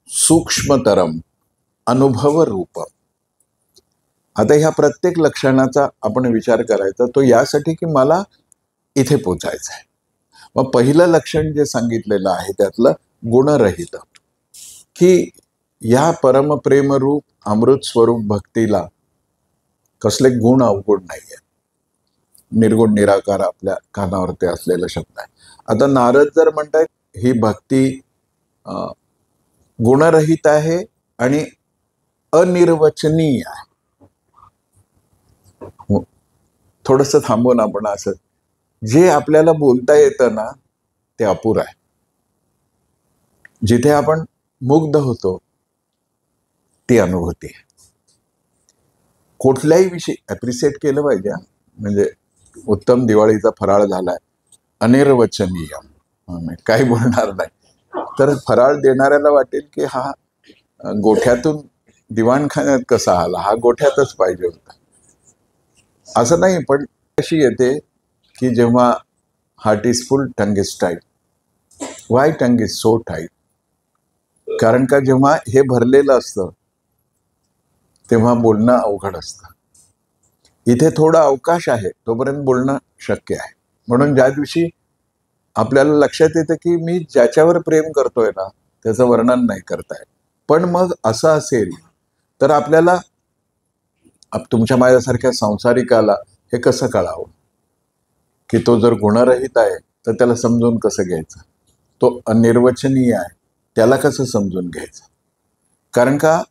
सूक्ष्मतरम, अनुभव रूप. आता ह्या प्रत्येक लक्षणाचा आपण विचार करायचा, तो यासाठी की मला इथे पोचायचं आहे. मग पहिलं लक्षण जे सांगितलेलं आहे त्यातलं गुणरहित, की या परमप्रेमरूप अमृत स्वरूप भक्तीला कसले गुण अवगुण नाही आहे. निर्गुण निराकार आपल्या कानावरती असलेला शब्द आहे. आता नारद जर म्हणतात ही भक्ती गुणरहित आहे आणि अनिर्वचनीय आहे. थोडंसं थांबून आपण असं, जे आपल्याला बोलता येतं ना ते अपुर आहे. जिथे आपण मुग्ध होतो ती अनुभूती आहे. कुठल्याही विषयी ॲप्रिशिएट केलं पाहिजे. म्हणजे उत्तम दिवाळीचा फराळ झालाय, अनिर्वचनीय, काही बोलणार नाही, तर फराळ देणाऱ्याला वाटेल की हा गोठ्यातून दिवाणखान्यात कसा आला, हा गोठ्यातच पाहिजे होता. असं नाही. पण अशी येते की जेव्हा heart is full, tongue is tight. Y tongue is so tight? कारण का जेव्हा हे भरलेलं असतं तेव्हा बोलणं अवघड असतं. इथे थोडा अवकाश आहे तोपर्यंत बोलणं शक्य आहे. म्हणून ज्या दिवशी आपल्याला लक्षात येतं की मी ज्याच्यावर प्रेम करतोय ना त्याचं वर्णन नाही करता येत. पण मग असं असेल तर आपल्याला तुमच्या माझ्यासारख्या संसारिकाला हे कसं कळावं? की तो जर गुणरहित आहे तर त्याला समजून कसं घ्यायचं, तो अनिर्वचनीय आहे त्याला कसं समजून घ्यायचं. कारण का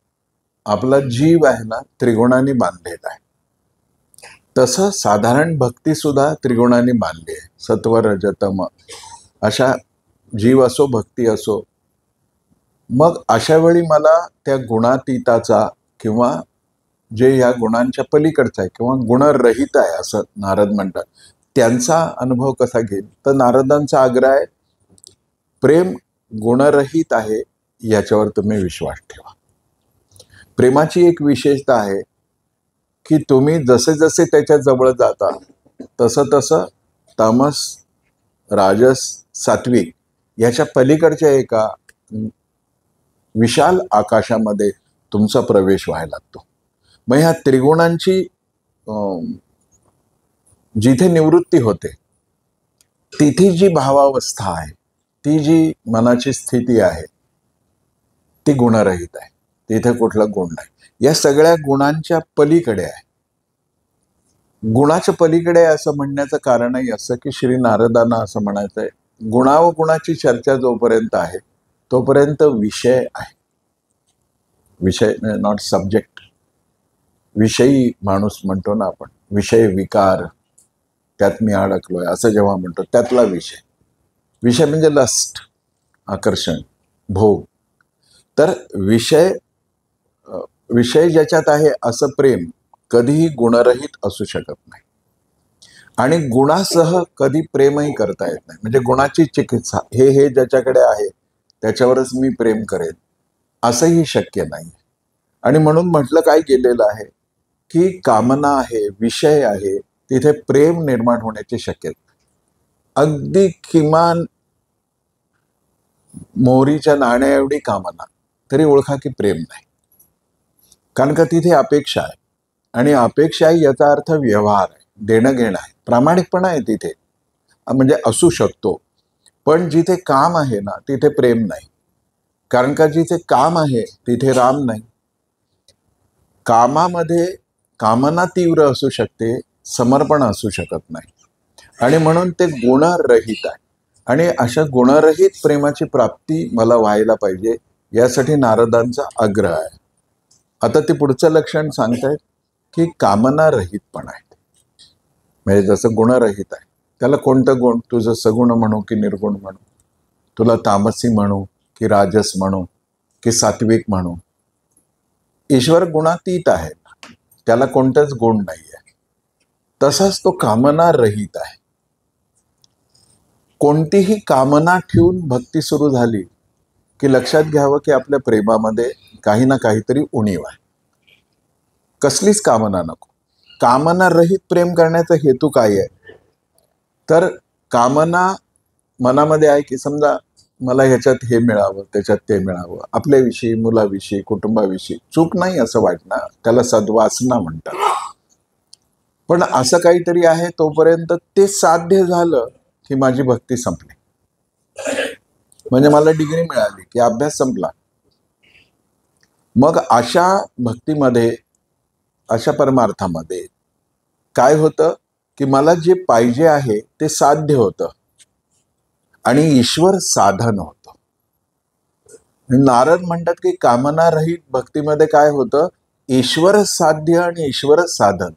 आपला जीव आहे ना त्रिगुणांनी बांधलेला आहे. तसं साधारण भक्ती सुद्धा त्रिगुणांनी बांधली आहे. सत्व रज तम अशा जीव असो भक्ती असो. मग अशा वेळी मला त्या गुणातीताचा किंवा जे या गुणांच्या पलीकडचा आहे किंवा गुणरहित आहे असं नारद म्हणतात त्यांचा अनुभव कसा घेईल. तर नारदांचा आग्रह आहे प्रेम गुणरहित आहे याच्यावर तुम्ही विश्वास ठेवा. प्रेमाची एक विशेषता आहे की तुम्ही जसे जसे त्याच्या जवळ जाता तसं तसं तामस राजस सात्विक याच्या पलीकडच्या एका विशाल आकाशामध्ये तुमचा प्रवेश व्हायला लागतो. मग ह्या त्रिगुणांची जिथे निवृत्ती होते तिथे जी भावावस्था आहे, ती जी मनाची स्थिती आहे ती गुणरहित आहे. तिथे कुठला गुण नाही. या सगळ्या गुणांच्या पलीकडे आहे. गुणाच्या पलीकडे असं म्हणण्याचं कारणही असं की श्री नारदांना असं म्हणायचं आहे गुणावगुणाची चर्चा जोपर्यंत आहे तोपर्यंत विषय आहे. विषय नॉट सब्जेक्ट. विषयी माणूस म्हणतो ना आपण, विषय विकार, त्यात मी अडकलोय असं जेव्हा म्हणतो त्यातला विषय. विषय म्हणजे लस्ट, आकर्षण, भोग. तर विषय ज्याच्यात आहे असं प्रेम कधीही गुणरहित असू शकत नाही. आणि गुणासह कधी प्रेमही करता येत नाही. म्हणजे गुणाची चिकित्सा हे ज्याच्याकडे आहे त्याच्यावरच मी प्रेम करेन असंही शक्य नाही. आणि म्हणून म्हटलं काय गेलेलं आहे की कामना आहे, विषय आहे, तिथे प्रेम निर्माण होण्याची शक्यता अगदी किमान मोहरीच्या नाण्या एवढी कामना तरी ओळखा की प्रेम नाही. कारण का तिथे अपेक्षा आहे. आणि अपेक्षा याचा अर्थ व्यवहार आहे, देणं घेणं आहे, प्रामाणिकपणा आहे तिथे, म्हणजे असू शकतो. पण जिथे काम आहे ना तिथे प्रेम नाही. कारण का जिथे काम आहे तिथे राम नाही. कामामध्ये कामना तीव्र असू शकते, समर्पण असू शकत नाही. आणि म्हणून ते गुणरहित आहे. आणि अशा गुणरहित प्रेमाची प्राप्ती मला व्हायला पाहिजे यासाठी नारदांचा आग्रह आहे. आता ते पुढचं लक्षण सांगतायत की कामना रहित पण आहेत. म्हणजे जसं गुणरहित आहे त्याला कोणतं गुण, तुझं सगुण म्हणू की निर्गुण म्हणू, तुला तामसी म्हणू की राजस म्हणू की सात्विक म्हणू, ईश्वर गुणातीत आहे, त्याला कोणताच गुण नाही आहे. तसाच तो कामना रहित आहे. कोणतीही कामना ठेवून भक्ती सुरू झाली की लक्षात घ्यावं की आपल्या प्रेमामध्ये काही ना काहीतरी उणीव आहे. कसलीच कामना नको. कामना रहित प्रेम करण्याचा हेतू काय आहे. तर कामना मनामध्ये आहे की समजा मला ह्याच्यात हे मिळावं, त्याच्यात ते मिळावं, आपल्याविषयी, मुलाविषयी, कुटुंबाविषयी. चूक नाही असं वाटणं, त्याला सद्वासना म्हणतात. पण असं काहीतरी आहे तोपर्यंत ते साध्य झालं की माझी भक्ती संपली. म्हणजे मला डिग्री मिळाली की अभ्यास संपला. मग अशा भक्तीमध्ये, अशा परमार्थामध्ये काय होतं की मला जे पाहिजे आहे ते साध्य होतं आणि ईश्वर साधन होतं. नारद म्हणतात की कामना रहित भक्तीमध्ये काय होतं, ईश्वर साध्य आणि ईश्वर साधन.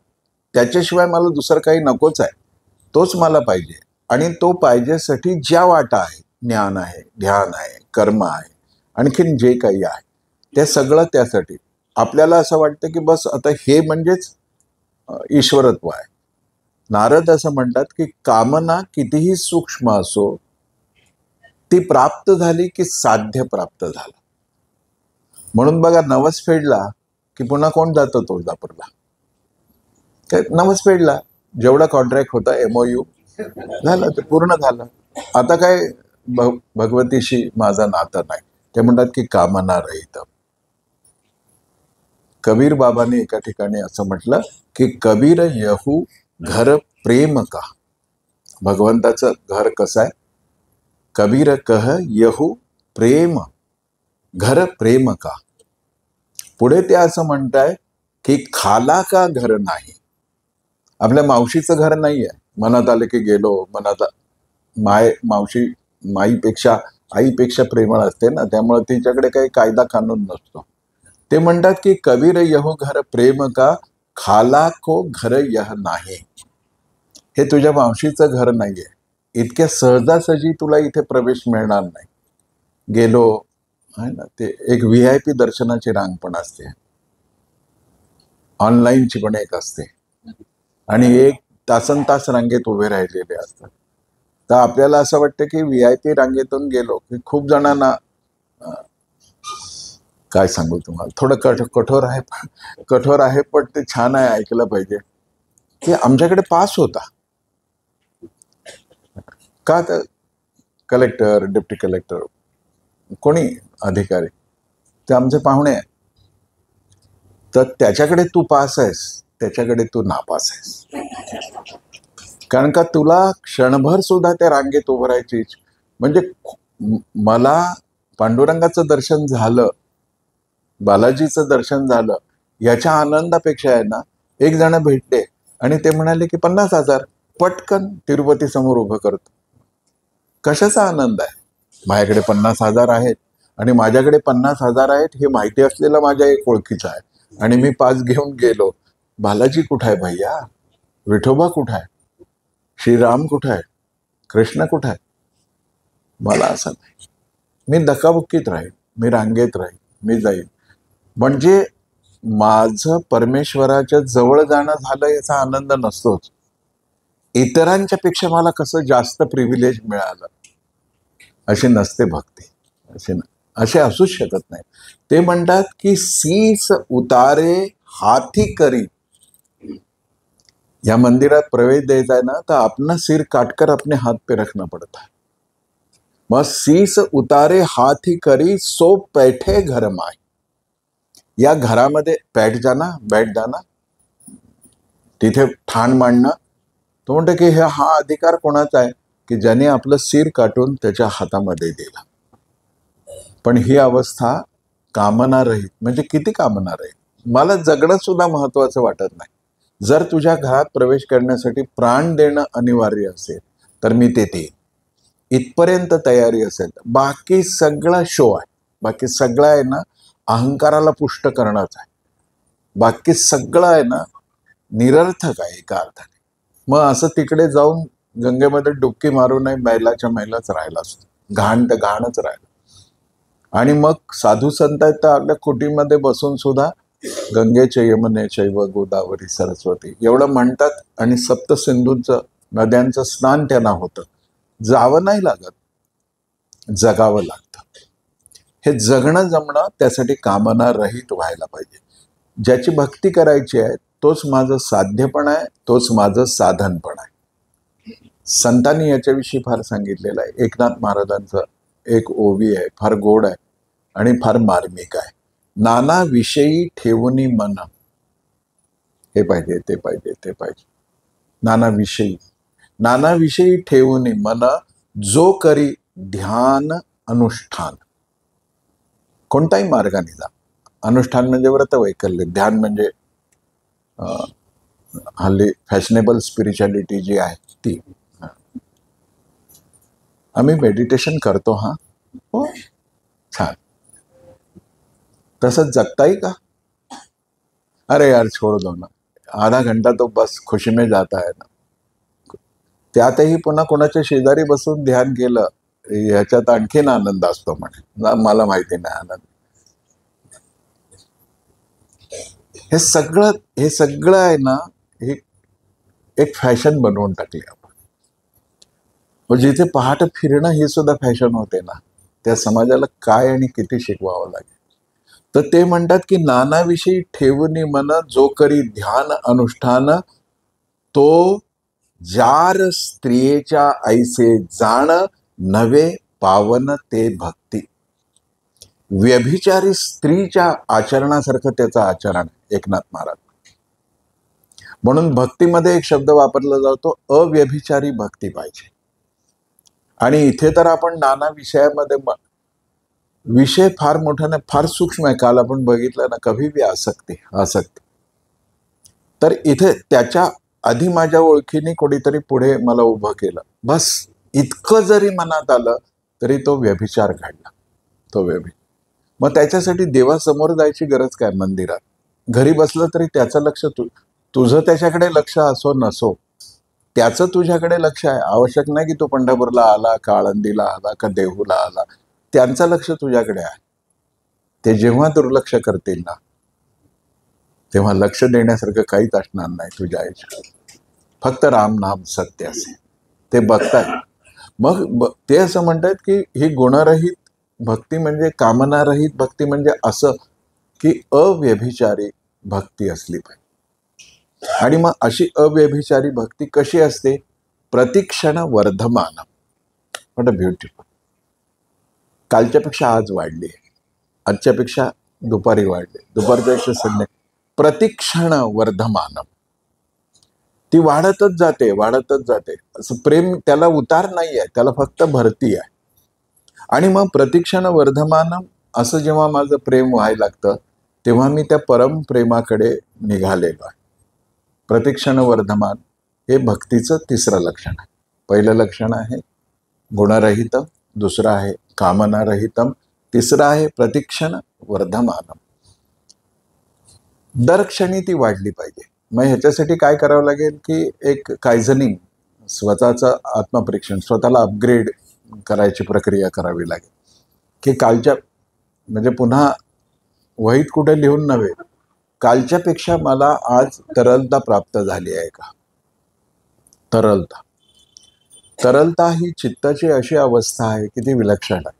त्याच्याशिवाय मला दुसरं काही नकोच आहे, तोच मला पाहिजे. आणि तो पाहिजेसाठी ज्या वाटा आहे, ज्ञान आहे, ध्यान आहे, कर्म आहे, आणखीन जे काही आहे ते सगळं त्यासाठी. आपल्याला असं वाटतं की बस आता हे म्हणजेच ईश्वरत्व आहे. नारद असं म्हणतात की कामना कितीही सूक्ष्म असो ती प्राप्त झाली की साध्य प्राप्त झालं. म्हणून बघा नवस फेडला की पुन्हा कोण जातं तुळजापूरला. काय नवस फेडला, जेवढा कॉन्ट्रॅक्ट होता MOU झालं, ते पूर्ण झालं. आता काय भगवतीशी माझं नातं नाही. ते म्हणतात की कामना रहित. कबीर बाबांनी एका ठिकाणी असं म्हटलं की कबीर यहू घर प्रेम का. भगवंताचं घर कसं आहे. कबीर कह यहू प्रेम घर प्रेम का. पुढे ते असं म्हणताय की खाला का घर नाही. आपल्या मावशीचं घर नाही आहे, मनात आले की गेलो. मनात मावशी आईपेक्षा प्रेमळ असते ना, त्यामुळे तिच्याकडे काही कायदा कानून नसतो. ते म्हणतात की कबीर यहो घर प्रेम का, खाला को घर यह नाही. हे तुझ्या मावशीचं घर नाहीये. इतक्या सहजासहजी तुला इथे प्रवेश मिळणार नाही. गेलो आहे ना, ते एक VIP दर्शनाची रांग पण असते, ऑनलाईनची पण एक असते, आणि एक तासनतास रांगेत उभे राहिलेले असतात. तर आपल्याला असं वाटतं की VIP रांगेतून गेलो की खूप जणांना काय सांगू तुम्हाला, थोडं कठोर आहे पण ते छान आहे, ऐकलं पाहिजे. की आमच्याकडे पास होता का, तर कलेक्टर, डेप्टी कलेक्टर, कोणी अधिकारी, ते आमचे पाहुणे आहे. तर त्याच्याकडे तू पास आहेस, त्याच्याकडे तू नापास आहेस. कारण का तुला क्षणभर सुद्धा त्या रांगेत उभं राहायची, म्हणजे मला पांडुरंगाचं दर्शन झालं, बालाजीचं दर्शन झालं, याच्या आनंदापेक्षा आहे ना, एक जण भेटले आणि ते म्हणाले की 50,000 पटकन तिरुपती समोर उभं करतो. कशाचा आनंद आहे? माझ्याकडे 50,000 आहेत आणि माझ्याकडे 50,000 आहेत हे माहिती असलेला माझ्या एक ओळखीचा आहे, आणि मी पास घेऊन गेलो. बालाजी कुठं आहे भैया? विठोबा कुठं आहे? श्रीराम कुठं आहे? कृष्ण कुठं आहे? मला असं नाही. मी धक्काबुक्कीत राहील, मी रांगेत राहील, मी जाईल. म्हणजे माझं परमेश्वराच्या जवळ जाणं झालं याचा आनंद नसतोच. इतरांच्या पेक्षा मला कसं जास्त प्रिव्हिलेज मिळालं अशी नसते भक्ती, असे असूच शकत नाही. ते म्हणतात की सीस उतारे हाथी करी. या मंदिरात प्रवेश द्यायचा आहे ना, तर अपना सिर काटकर अपने हाथ पे रखना पड़ता है. मग सीस उतारे हाथी करी सो पैठे घर माय. या घरामध्ये बैठ जाना, तिथे ठाण मांडणं. तो म्हणतो की हा अधिकार कोणाचा आहे? की ज्याने आपलं सिर काटून त्याच्या हातामध्ये दिला. पण ही अवस्था कामना रहित, म्हणजे किती कामना रहित. मला जगणं सुद्धा महत्वाचं वाटत नाही. जर तुझ्या घरात प्रवेश करण्यासाठी प्राण देणं अनिवार्य असेल तर मी ते देईन, इथपर्यंत तयारी असेल. बाकी सगळं शो आहे, बाकी सगळं आहे ना अहंकाराला पुष्ट करणंच आहे. बाकी सगळं आहे ना निरर्थक आहे एका अर्थाने. मग असं तिकडे जाऊन गंगेमध्ये डुबकी मारू नये, मैलाच राहिला असतो, घाण तर घाणच राहिला. आणि मग साधू संत आहेत तर आपल्या कुटीमध्ये बसून सुद्धा गंगेचे यमुने चैव गोदावरी सरस्वती एवढं म्हणतात, आणि सप्त सिंधूंचं नद्यांचं स्नान त्यांना होतं. जावं नाही लागत, जगावं लागतं. हे जगणं जमणं त्यासाठी कामना रहित व्हायला पाहिजे. ज्याची भक्ती करायची आहे तोच माझं साध्य पण आहे, तोच माझं साधन पण आहे. संतांनी याच्याविषयी फार सांगितलेलं आहे. एकनाथ महाराजांचं एक ओवी आहे, फार गोड आहे आणि फार मार्मिक आहे. नाना विषयी ठेवूनी मन. हे पाहिजे, ते पाहिजे, ते पाहिजे. नाना विषयी ठेवूनी मन, जो करी ध्यान अनुष्ठान. कोणताही मार्गाने जा. अनुष्ठान म्हणजे व्रत वैकल्य, ध्यान म्हणजे हल्ली फॅशनेबल स्पिरिच्युअलिटी जी आहे ती. आम्ही मेडिटेशन करतो. हा हो, छान. तसंच जगताही का? अरे यार छोड़ दो ना, आधा घंटा तो बस खुशी में जाता है ना. त्यातही पुन्हा कोणाच्या शेजारी बसून ध्यान केलं ह्याच्यात आणखीन आनंद असतो म्हणे. मला माहिती नाही आनंद. हे सगळं आहे ना, हे एक फॅशन बनवून टाकली आपण. जिथे पहाट फिरणं ही सुद्धा फॅशन होते ना, त्या समाजाला काय आणि किती शिकवावं लागेल. तर ते म्हणतात की नानाविषयी ठेवूनी मन, जो करी ध्यान अनुष्ठान, तो जार स्त्रियेच्या ऐसे जाण, नवे पावन ते भक्ती. व्यभिचारी स्त्रीच्या आचरणासारखं त्याचं आचरण एकनाथ महाराज. म्हणून भक्तीमध्ये एक शब्द वापरला जातो, अव्यभिचारी भक्ती पाहिजे. आणि इथे तर आपण नाना विषयामध्ये, विषय फार मोठा नाही, फार सूक्ष्म आहे. काल आपण बघितलं ना, कभी भी आसक्ती. तर इथे त्याच्या आधी माझ्या ओळखीने कोणीतरी पुढे मला उभं केलं, बस इतकं जरी मनात आलं तरी तो व्यभिचार घडला. तो मग त्याच्यासाठी देवासमोर जायची गरज काय? मंदिरात घरी बसलं तरी त्याचं लक्ष तुझं त्याच्याकडे लक्ष असो नसो, त्याचं तुझ्याकडे लक्ष आहे. आवश्यक नाही की तो पंढरपूरला आला का आळंदीला आला का देहूला आला, त्यांचं लक्ष तुझ्याकडे आहे. ते जेव्हा दुर्लक्ष करतील ना, तेव्हा लक्ष देण्यासारखं काहीच असणार नाही तुझ्या आयुष्यात. फक्त राम नाम सत्य असे ते बघताय. मग ते असं म्हणतात की ही गुणरहित भक्ती म्हणजे, कामनारहित भक्ती म्हणजे असं की अव्यभिचारी भक्ती असली पाहिजे. आणि मग अशी अव्यभिचारी भक्ती कशी असते? प्रतिक्षण वर्धमान. What a beautiful. कालच्यापेक्षा आज वाढली, आजच्यापेक्षा दुपारी वाढली, दुपारच्यापेक्षा संध्याकाळी. प्रतिक्षण वर्धमान. ती वाढतच जाते, वाढतच जाते. असं प्रेम, त्याला उतार नाही आहे, त्याला फक्त भरती आहे. आणि मग प्रतिक्षण वर्धमान असं जेव्हा माझं प्रेम व्हायला लागतं, तेव्हा मी त्या परम प्रेमाकडे निघालेलो आहे. प्रतिक्षण वर्धमान हे भक्तीचं तिसरं लक्षण आहे. पहिलं लक्षण आहे गुणरहित, दुसरं आहे कामनारहितम, तिसरं आहे प्रतिक्षण वर्धमानम. दर क्षणी ती वाढली पाहिजे. मग ह्याच्यासाठी काय करावं लागेल की एक कायझनिंग, स्वतःचं आत्मपरीक्षण, स्वतःला अपग्रेड करायची प्रक्रिया करावी लागेल. की कालच्या म्हणजे पुन्हा वहीत कुठे लिहून नव्हे, कालच्यापेक्षा मला आज तरलता प्राप्त झाली आहे का? तरलता. तरलता ही चित्ताची अशी अवस्था आहे की ती विलक्षण आहे.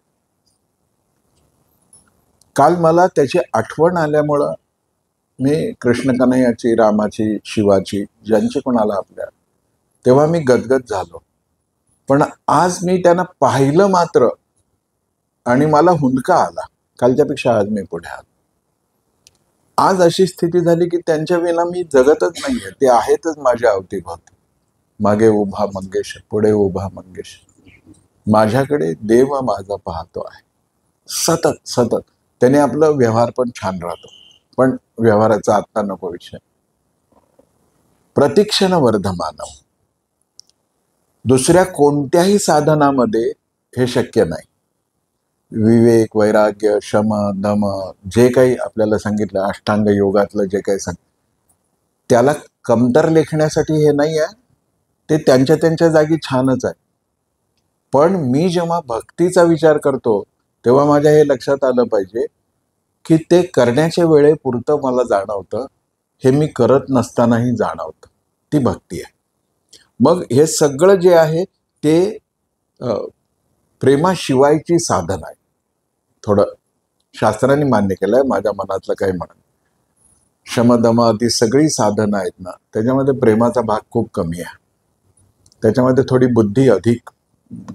काल मला त्याची आठवण आल्यामुळं मी कृष्ण कन्हैयाची, रामाची, शिवाची, ज्यांची कोणाला आपल्या, तेव्हा मी गदगद झालो. पण आज मी त्यांना पाहिलं मात्र आणि मला हुंदका आला. कालच्यापेक्षा आज मी पुढे आलो. आज अशी स्थिती झाली की त्यांच्या विना मी जगतच नाहीये. ते आहेतच माझ्या अवतीभोवती. मागे उभा मंगेश, पुढे उभा मंगेश, माझ्याकडे देव माझा पाहतो आहे. सतत सतत त्याने आपलं व्यवहार पण छान राहतो. पण व्यवहाराचा आत्ता नको विषय. प्रतिक्षण वर्धमान. दुसऱ्या कोणत्याही साधनामध्ये हे शक्य नाही. विवेक, वैराग्य, शम, दम, जे काही आपल्याला सांगितलं, अष्टांग योगातलं जे काही त्याला कमतर लेखण्यासाठी हे नाही आहे. ते त्यांच्या त्यांच्या जागी छानच आहे. पण मी जेव्हा भक्तीचा विचार करतो तेव्हा माझ्या हे लक्षात आलं पाहिजे की ते करण्याच्या वेळेपुरतं मला जाणवतं, हे मी करत नसतानाही जाणवतं. ती भक्ती आहे. मग हे सगळं जे आहे ते प्रेमाशिवायची साधन आहे. थोडं शास्त्रांनी मान्य केलंय, माझ्या मनातलं काही म्हणत. शमदम ती सगळी साधनं आहेत ना, त्याच्यामध्ये प्रेमाचा भाग खूप कमी आहे. त्याच्यामध्ये थोडी बुद्धी अधिक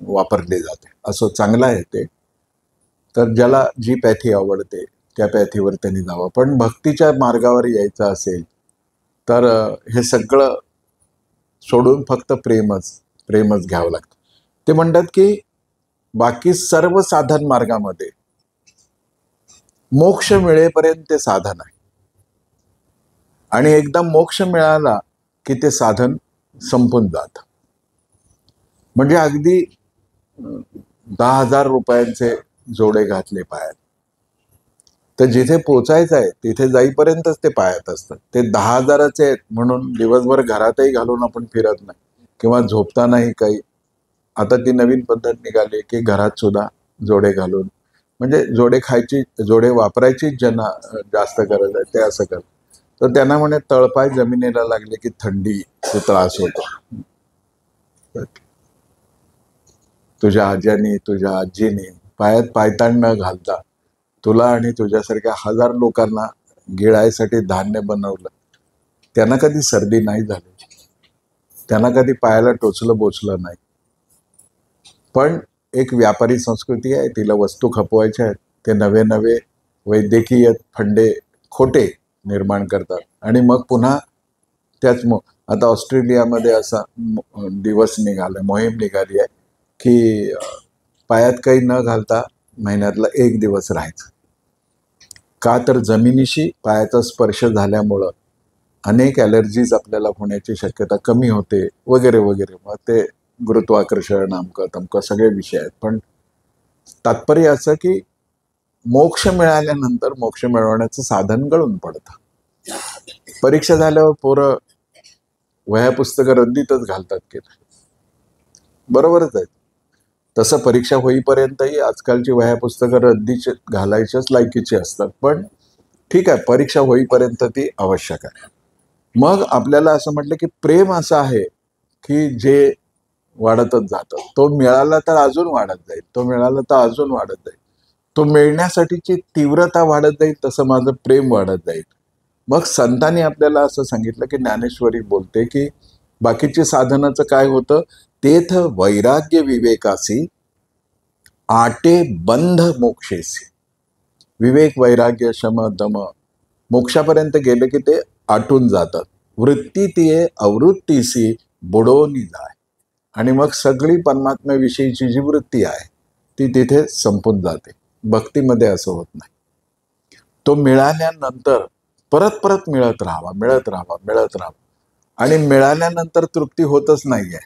वापरली जाते. असं चांगलं आहे ते. तर ज्याला जी पॅथी आवडते त्या पॅथीवर त्यांनी जावं. पण भक्तीच्या मार्गावर यायचं असेल तर हे सगळं सोडून फक्त प्रेमच घ्यावं लागतं. ते म्हणतात की बाकी सर्व साधन मार्गामध्ये मोक्ष मिळेपर्यंत ते साधन आहे. आणि एकदा मोक्ष मिळाला की ते साधन संपून जातं. म्हणजे अगदी 10,000 रुपयांचे जोडे घातले पायात, तर जिथे पोचायचं आहे तिथे जाईपर्यंतच ते पायात असतात. ते 10,000चे आहेत म्हणून दिवसभर घरातही घालून आपण फिरत नाही, किंवा झोपतानाही काही. आता ती नवीन पद्धत निघाली की घरात सुद्धा जोडे घालून, म्हणजे जोडे वापरायची ज्यांना जास्त गरज आहे ते असं करतात. तर त्यांना म्हणे तळपाय जमिनीला लागले की थंडीचा त्रास होतो. तुझ्या आज्यानी, तुझ्या आजीने पायात पायताण न घालता तुला आणि तुझ्यासारख्या 1000 लोकांना गिळायसाठी धान्य बनवलं. त्यांना कधी सर्दी नाही झाली, त्यांना कधी पायाला टोचलं बोचलं नाही. पण एक व्यापारी संस्कृती आहे, तिला वस्तू खपवायच्या आहेत. ते नवे नवे वैद्यकीय फंडे खोटे निर्माण करतात आणि मग पुन्हा त्याच आता ऑस्ट्रेलियामध्ये असा दिवस निघाला, मोहीम निघाली आहे की पायात काही न घालता महिन्यातला 1 दिवस राहायचं. का तर जमिनीशी पायाचा स्पर्श झाल्यामुळं अनेक ॲलर्जीज आपल्याला होण्याची शक्यता कमी होते वगैरे वगैरे. मग ते गुरुत्वाकर्षण अमकं तमकं सगळे विषय आहेत. पण तात्पर्य असं की मोक्ष मिळाल्यानंतर मोक्ष मिळवण्याचं साधन गळून पडतं. परीक्षा झाल्यावर पोरं वह्या पुस्तकं रद्दीतच घालतात की बरोबरच आहे. तसं परीक्षा होईपर्यंतही आजकालची वह्या पुस्तकं रद्दीचे घालायच्याच लायकीची असतात. पण ठीक आहे, परीक्षा होईपर्यंत ती आवश्यक आहे. मग आपल्याला असं म्हटलं की प्रेम असं आहे की जे वाढतच जातं. तो मिळाला तर अजून वाढत जाईल, तो मिळाला तर अजून वाढत जाईल, तो मिळण्यासाठीची तीव्रता वाढत जाईल, तसं माझं प्रेम वाढत जाईल. मग संतांनी आपल्याला असं सांगितलं की ज्ञानेश्वरी बोलते की बाकीची साधनाचं काय होतं, तेथ वैराग्य विवेकासी आटे बंध मोक्षेसी. विवेक वैराग्य शम दम मोक्षापर्यंत गेले की ते आटून जातात. वृत्ती तिये अवृत्तीसी बुडवून जाय. आणि मग सगळी परमात्म्याविषयीची जी वृत्ती आहे ती तिथे संपून जाते. भक्तीमध्ये असं होत नाही. तो मिळाल्यानंतर परत परत मिळत राहावा, मिळत राहावा, मिळत राहावा. आणि मिळाल्यानंतर तृप्ती होतच नाहीये.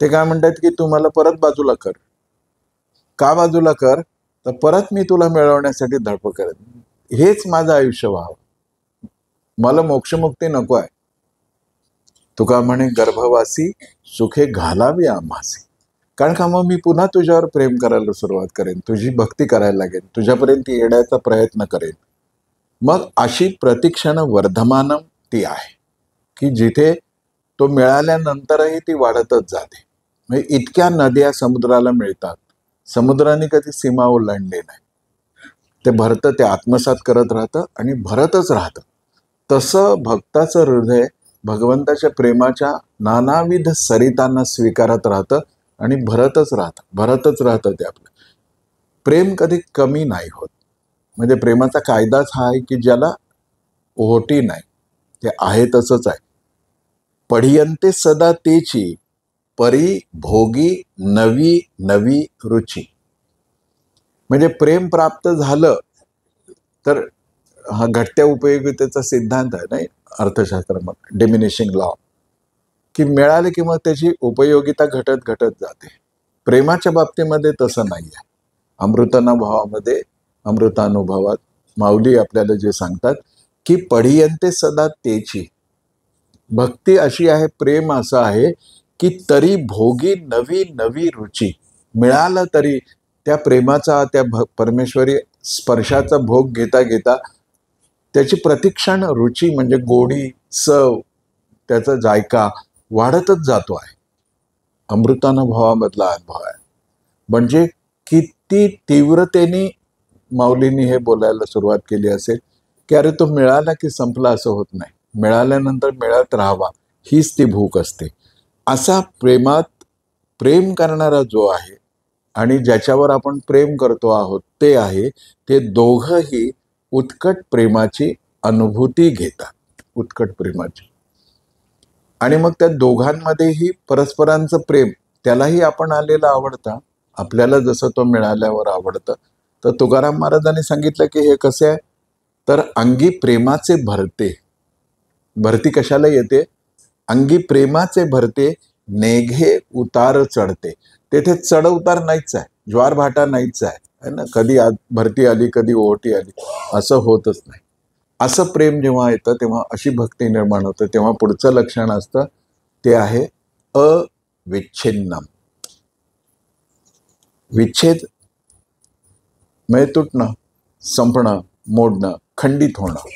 ते काय म्हणतात की तू मला परत बाजूला कर. का बाजूला कर? तर परत मी तुला मिळवण्यासाठी धडपड करेन. हेच माझं आयुष्य व्हावं. मला मोक्षमुक्ती नको आहे. तुका म्हणे गर्भवासी सुखे घालावी आम्हासी. कारण का मग मी पुन्हा तुझ्यावर प्रेम करायला सुरुवात करेन, तुझी भक्ती करायला लागेल, तुझ्यापर्यंत येण्याचा प्रयत्न करेन. मग अशी प्रतिक्षण वर्धमानम ती आहे की जिथे तो मिळाल्यानंतरही ती वाढतच जाते. म्हणजे इतक्या नद्या समुद्राला मिळतात, समुद्राने कधी सीमा ओलांडली नाही. ते भरतं, ते आत्मसात करत राहतं आणि भरतच राहतं. तसं भक्ताचं हृदय भगवंताच्या प्रेमाच्या नानाविध सरितांना स्वीकारत राहतं आणि भरतच राहतं, भरतच राहतं. ते आपलं प्रेम कधी कमी नाही होत. म्हणजे प्रेमाचा कायदाच हा आहे की ज्याला ओहोटी नाही, ते आहे तसंच आहे. पढियंते सदा तेची परी भोगी नवी नवी रुची. म्हणजे प्रेम प्राप्त झालं तर हा घटत्या उपयोगितेचा सिद्धांत आहे नाही अर्थशास्त्रामध्ये, डिमिनिशिंग लॉ, की मिळाले की मग त्याची उपयोगिता घटत घटत जाते. प्रेमाच्या बाबतीमध्ये तसं नाही आहे. अमृतानुभवामध्ये, अमृतानुभवात माऊली आपल्याला जे सांगतात की पढियंते सदा तेची. भक्ती अशी आहे, प्रेम असं आहे की तरी भोगी नवी नवी रुची. मिळालं तरी त्या प्रेमाचा, त्या परमेश्वरी स्पर्शाचा भोग घेता घेता त्याची प्रतिक्षण रुची म्हणजे गोडी, चव, त्याचा जायका वाढतच जातो आहे. अमृतानुभवामधला अनुभव आहे. म्हणजे किती तीव्रतेने माऊलींनी हे बोलायला सुरुवात केली असेल की अरे तो मिळाला की संपला असं होत नाही, मिळाल्यानंतर मिळत राहावा, हीच ती भूक असते. असा प्रेमात प्रेम करणारा जो आहे आणि ज्याच्यावर आपण प्रेम करतो आहोत ते आहे, ते दोघंही उत्कट प्रेमाची अनुभूती घेतात, उत्कट प्रेमाची. आणि मग त्या दोघांमध्येही परस्परांचं प्रेम, त्यालाही आपण आलेलं आवडतं, आपल्याला जसं तो मिळाल्यावर आवडतं. तर तुकाराम महाराजांनी सांगितलं की हे कसे आहे, तर अंगी प्रेमाचे भरते. भरती कशाला येते? अंगी प्रेमाचे भरते, नेघे उतार चढते. तेथे चढ उतार नाहीच आहे, ज्वार भाटा नाहीच आहे ना. कधी भरती आली, कधी ओहोटी आली, असं होतच नाही. असं प्रेम जेव्हा येतं तेव्हा अशी भक्ती निर्माण होते. तेव्हा पुढचं लक्षण असतं ते आहे अविच्छिन्नम. विच्छेद म्हणजे तुटणं, संपणं, मोडणं, खंडित होणं.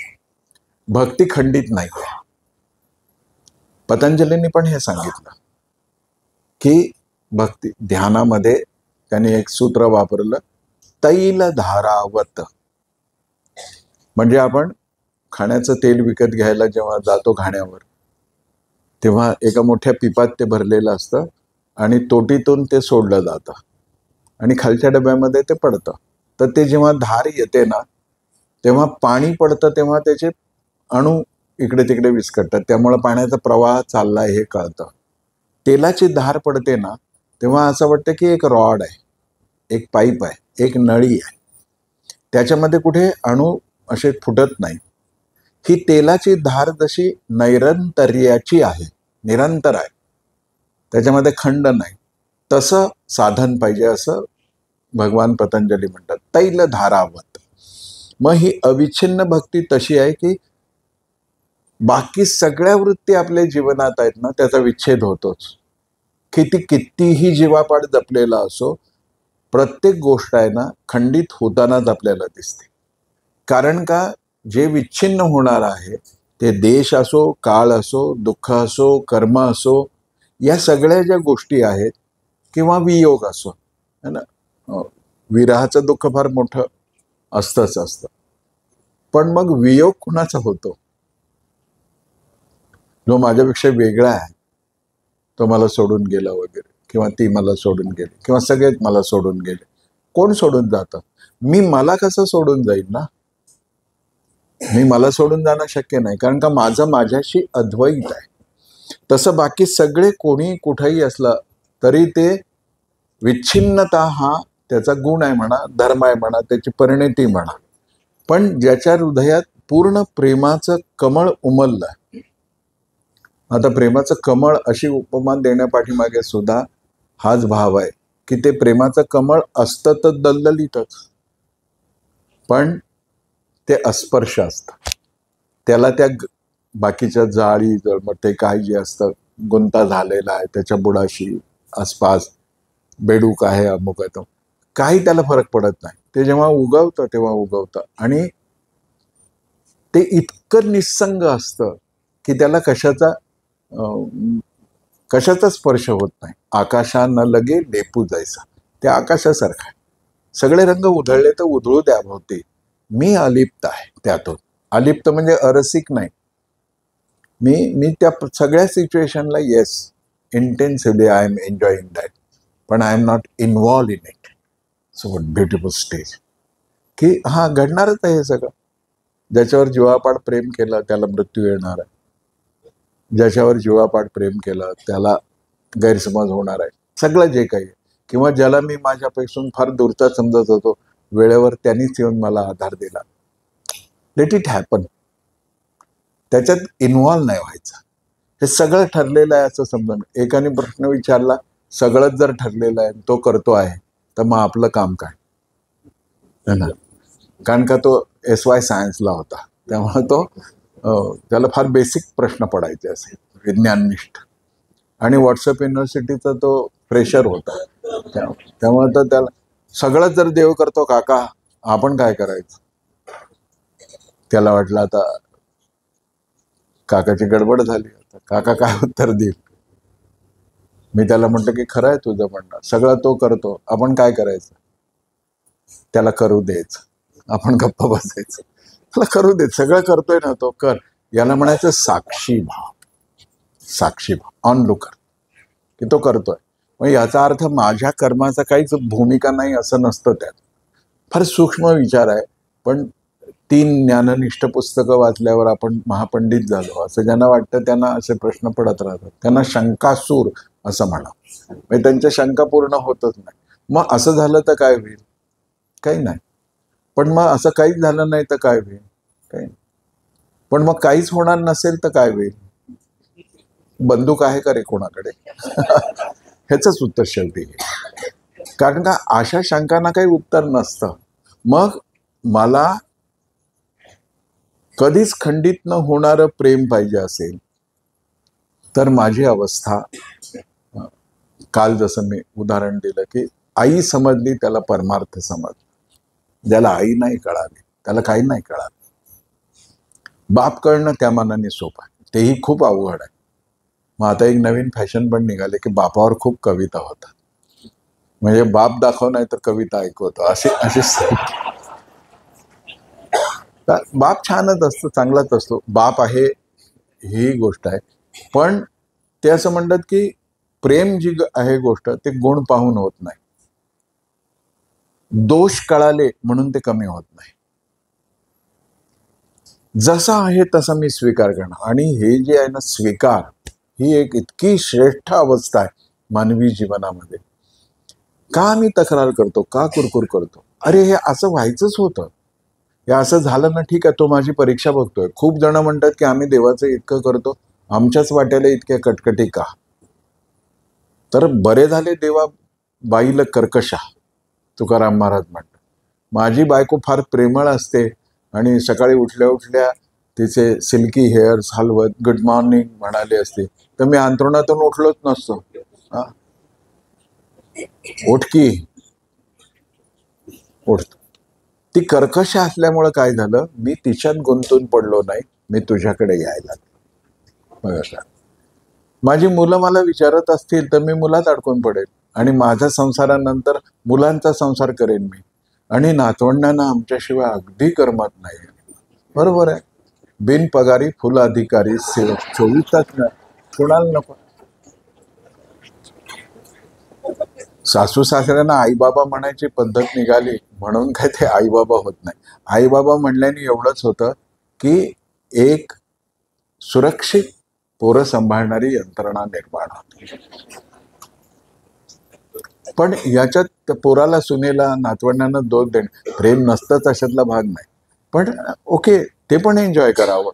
भक्ती खंडित नाही आहे. पतंजलींनी पण हे सांगितलं की भक्ती ध्यानामध्ये त्यांनी एक सूत्र वापरलं, तैल धारावत. म्हणजे आपण खाण्याचं तेल विकत घ्यायला जेव्हा जातो घाण्यावर, तेव्हा एका मोठ्या पिपात ते भरलेलं असतं आणि तोटीतून ते सोडलं जातं आणि खालच्या डब्यामध्ये ते पडतं. तर ते जेव्हा धार येते ना, तेव्हा पाणी पडतं, तेव्हा त्याचे अणू इकडे तिकडे विस्कटतात, त्यामुळे पाण्याचा प्रवाह चाललाय हे कळतं. तेलाची धार पडते ना, तेव्हा असं वाटतं की एक रॉड आहे, एक पाईप आहे, एक नळी आहे, त्याच्यामध्ये कुठे अणू असे फुटत नाही. ही तेलाची धार जशी नैरंतर्याची आहे, निरंतर आहे, त्याच्यामध्ये खंड नाही, तसं साधन पाहिजे असं भगवान पतंजली म्हणतात. तैल धारावत. मग ही अविच्छिन्न भक्ती तशी आहे की बाकी सगळ्या वृत्ती आपल्या जीवनात आहेत ना, त्याचा विच्छेद होतोच. कितीही जीवापाड जपलेला असो, प्रत्येक गोष्ट आहे ना खंडित होतानाच आपल्याला दिसते. कारण का, जे विच्छिन्न होणार आहे ते देश असो, काळ असो, दुःख असो, कर्म असो, या सगळ्या ज्या गोष्टी आहेत, किंवा वियोग असो, है ना. विरहाचं दुःख फार मोठं असतं. पण मग वियोग कुणाचा होतो? जो माझ्यापेक्षा वेगळा आहे, तो मला सोडून गेला वगैरे, किंवा ती मला सोडून गेली, किंवा सगळेच मला सोडून गेले. कोण सोडून जातं? मी मला कसं सोडून जाईल ना? मी मला सोडून जाणं शक्य नाही, कारण का माझं माझ्याशी अद्वैत आहे. तसं बाकी सगळे कोणी कुठेही असलं तरी ते विच्छिन्नता हा त्याचा गुण आहे म्हणा, धर्म आहे म्हणा, त्याची परिणती म्हणा. पण ज्याच्या हृदयात पूर्ण प्रेमाचं कमळ उमललं, आता प्रेमाचं कमळ अशी उपमा देण्यापाठीमागे सुद्धा हाच भाव आहे की ते प्रेमाचं कमळ असतं तर दलदलीतच, पण ते अस्पर्श असतं. त्याला त्या बाकीच्या जाळी जळमट ते काही जे असतं, गुंता झालेला आहे त्याच्या बुडाशी आसपास, बेडूक आहे, अमुक आहे, तो काही त्याला फरक पडत नाही. ते जेव्हा उगवतं तेव्हा उगवतं, आणि ते इतकं निस्संग असतं की त्याला कशाचा स्पर्श होत नाही. आकाशा न लगे लेपू जायचा, ते आकाशासारखं आहे. सगळे रंग उधळले तर उधळू द्या भोवती, मी अलिप्त आहे त्यातून. अलिप्त म्हणजे अरसिक नाही. मी त्या सगळ्या सिच्युएशनला yes, intensively I am enjoying that, पण I am not involve in it. So what beautiful stage की हा घडणारच आहे हे सगळं. ज्याच्यावर जीवापाड प्रेम केलं त्याला मृत्यू येणार आहे, ज्याच्यावर जीवापाड प्रेम केलं त्याला गैरसमज होणार आहे, सगळं जे काही. किंवा ज्याला मी माझ्यापासून फार दूरचा समजत होतो, वेळेवर त्यांनीच येऊन मला आधार दिला. Let it happen. त्याच्यात इन्व्हॉल्व नाही व्हायचं. हे सगळं ठरलेलं आहे असं समजून. एकाने प्रश्न विचारला, सगळंच जर ठरलेलं आहे तो करतो आहे तर मग आपलं काम काय, है ना. कारण का तो SY सायन्सला होता, त्यामुळे तो त्याला फार बेसिक प्रश्न पडायचे असे, विज्ञाननिष्ठ. आणि व्हॉट्सअप युनिव्हर्सिटीचा तो फ्रेशर होता, त्यामुळे तर त्याला सगळंच जर देव करतो काका, आपण काय करायचं. त्याला वाटलं आता काकाची गडबड झाली, आता काका काय उत्तर देईल. मी त्याला म्हटलं की खरं आहे तुझं म्हणणं, सगळं तो करतो, आपण काय करायचं. त्याला करू द्यायचं, आपण गप्प बसायचं. त्याला करू देत, सगळं करतोय ना तो, कर. याला म्हणायचं साक्षी भाव. साक्षी भाव, ऑन लुकर, की तो करतोय. मग याचा अर्थ माझ्या कर्माचा काहीच भूमिका नाही असं नसतं. त्यात फार सूक्ष्म विचार आहे. पण 3 ज्ञाननिष्ठ पुस्तकं वाचल्यावर आपण महापंडित झालो असं ज्यांना वाटतं, त्यांना असे प्रश्न पडत राहतात. त्यांना शंकासूर असं म्हणा, म्हणजे त्यांच्या शंका पूर्ण होतच नाही. मग असं झालं तर काय होईल, काही नाही. पण मग असं काहीच झालं नाही तर काय होईल, काही नाही. पण मग काहीच होणार नसेल तर काय होईल, बंदूक आहे का रे कोणाकडे. ह्याचंच उत्तर शेवटी. कारण का अशा शंकांना काही उत्तर नसतं. मग मला कधीच खंडित न होणारं प्रेम पाहिजे असेल तर माझी अवस्था, काल जसं मी उदाहरण दिलं की आई समजली त्याला परमार्थ समज, ज्याला आई नाही कळाली त्याला काही नाही कळालं. बाप कळणं त्या मानाने सोपं आहे, तेही खूप अवघड आहे. मग आता एक नवीन फॅशन पण निघाले की बापावर खूप कविता होतात, म्हणजे बाप दाखव नाही तर कविता ऐकवतो, असे बाप छानच असतो, चांगलाच असतो, बाप आहे ही गोष्ट आहे. पण ते असं म्हणतात की प्रेम जी आहे गोष्ट, ते गुण पाहून होत नाही, दोष कळाले म्हणून ते कमी होत नाही. जसा आहे तसा मी स्वीकार करणं. आणि हे जे आहे ना स्वीकार, ही एक इतकी श्रेष्ठ अवस्था आहे मानवी जीवनामध्ये. का मी तक्रार करतो, का कुरकुर करतो. अरे हे असं व्हायचंच होतं, हे असं झालं ना, ठीक आहे, तो माझी परीक्षा बघतोय. खूप जण म्हणतात की आम्ही देवाचं इतकं करतो, आमच्याच वाट्याला इतक्या कटकटी का? तर बरे झाले देवा बाईला कर्कशा, तुकाराम महाराज म्हणतात. माझी बायको फार प्रेमळ असते आणि सकाळी उठल्या उठल्या तिचे सिल्की हेअर्स हलवत गुड मॉर्निंग म्हणाले असते, तर मी अंथरुणातून उठलोच नसतो. हा, उठकी उठतो. ती कर्कश असल्यामुळे काय झालं, मी तिच्यात गुंतून पडलो नाही, मी तुझ्याकडे यायला बघा. माझी मुलं मला विचारत असतील तर मी मुलात अडकून पडेल आणि माझ्या संसारानंतर मुलांचा संसार करेन मी. आणि नातवंडांना आमच्याशिवाय अगदी करमत नाही. बरोबर आहे. बिनपगारी फुल अधिकारी सेवक 24 तास नाही, कोणाला नको. सासू सासऱ्यांना आईबाबा म्हणायची पद्धत निघाली म्हणून काय ते आईबाबा होत नाही. आईबाबा म्हणल्याने एवढंच होतं की एक सुरक्षित पोरं सांभाळणारी यंत्रणा निर्माण होते. पण याच्यात पोराला सुनेला नातवंडांना दोष देणं, प्रेम नसतंच अशातला भाग नाही. पण ओके, ते पण एन्जॉय करावं.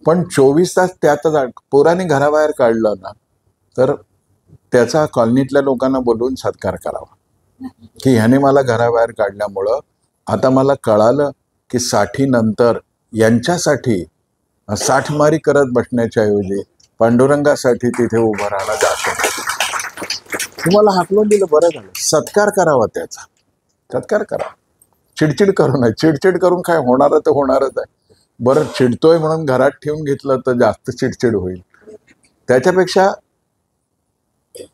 पण 24 तास त्यातच पोराने घराबाहेर काढलं ना, तर त्याचा कॉलनीतल्या लोकांना बोलवून सत्कार करावा की ह्याने मला घराबाहेर काढल्यामुळं आता मला कळालं की 60 नंतर यांच्यासाठी 60 मारी करत बसण्याच्या ऐवजी पांडुरंगासाठी तिथे उभं राहणं जास्त. तुम्हाला हाकलून दिलं, बरं झालं. सत्कार करावा, त्याचा सत्कार करा. चिडचिड करू नये. चिडचिड करून काय होणार, तर होणारच आहे. बरं, चिडतोय म्हणून घरात ठेवून घेतलं तर जास्त चिडचिड होईल. त्याच्यापेक्षा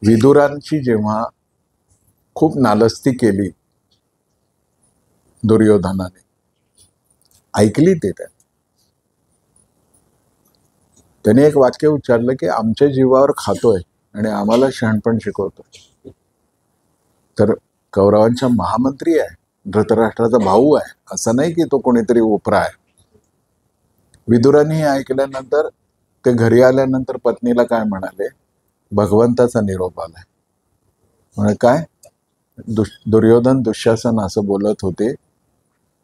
विदुरांची जेव्हा खूप नालस्ती केली दुर्योधनाने, ऐकली ते त्याने एक वाक्य उच्चारलं की आमच्या जीवावर खातोय आणि आम्हाला शहाणपण शिकवतोय. तर कौरवांचा महामंत्री आहे, धृतराष्ट्राचा भाऊ आहे, असं नाही की तो कोणीतरी उपरा आहे. विदुरांनी हे ऐकल्यानंतर ते घरी आल्यानंतर पत्नीला काय म्हणाले, भगवंताचा निरोप आलाय. म्हणजे काय, दुर्योधन दुःशासन असं बोलत होते,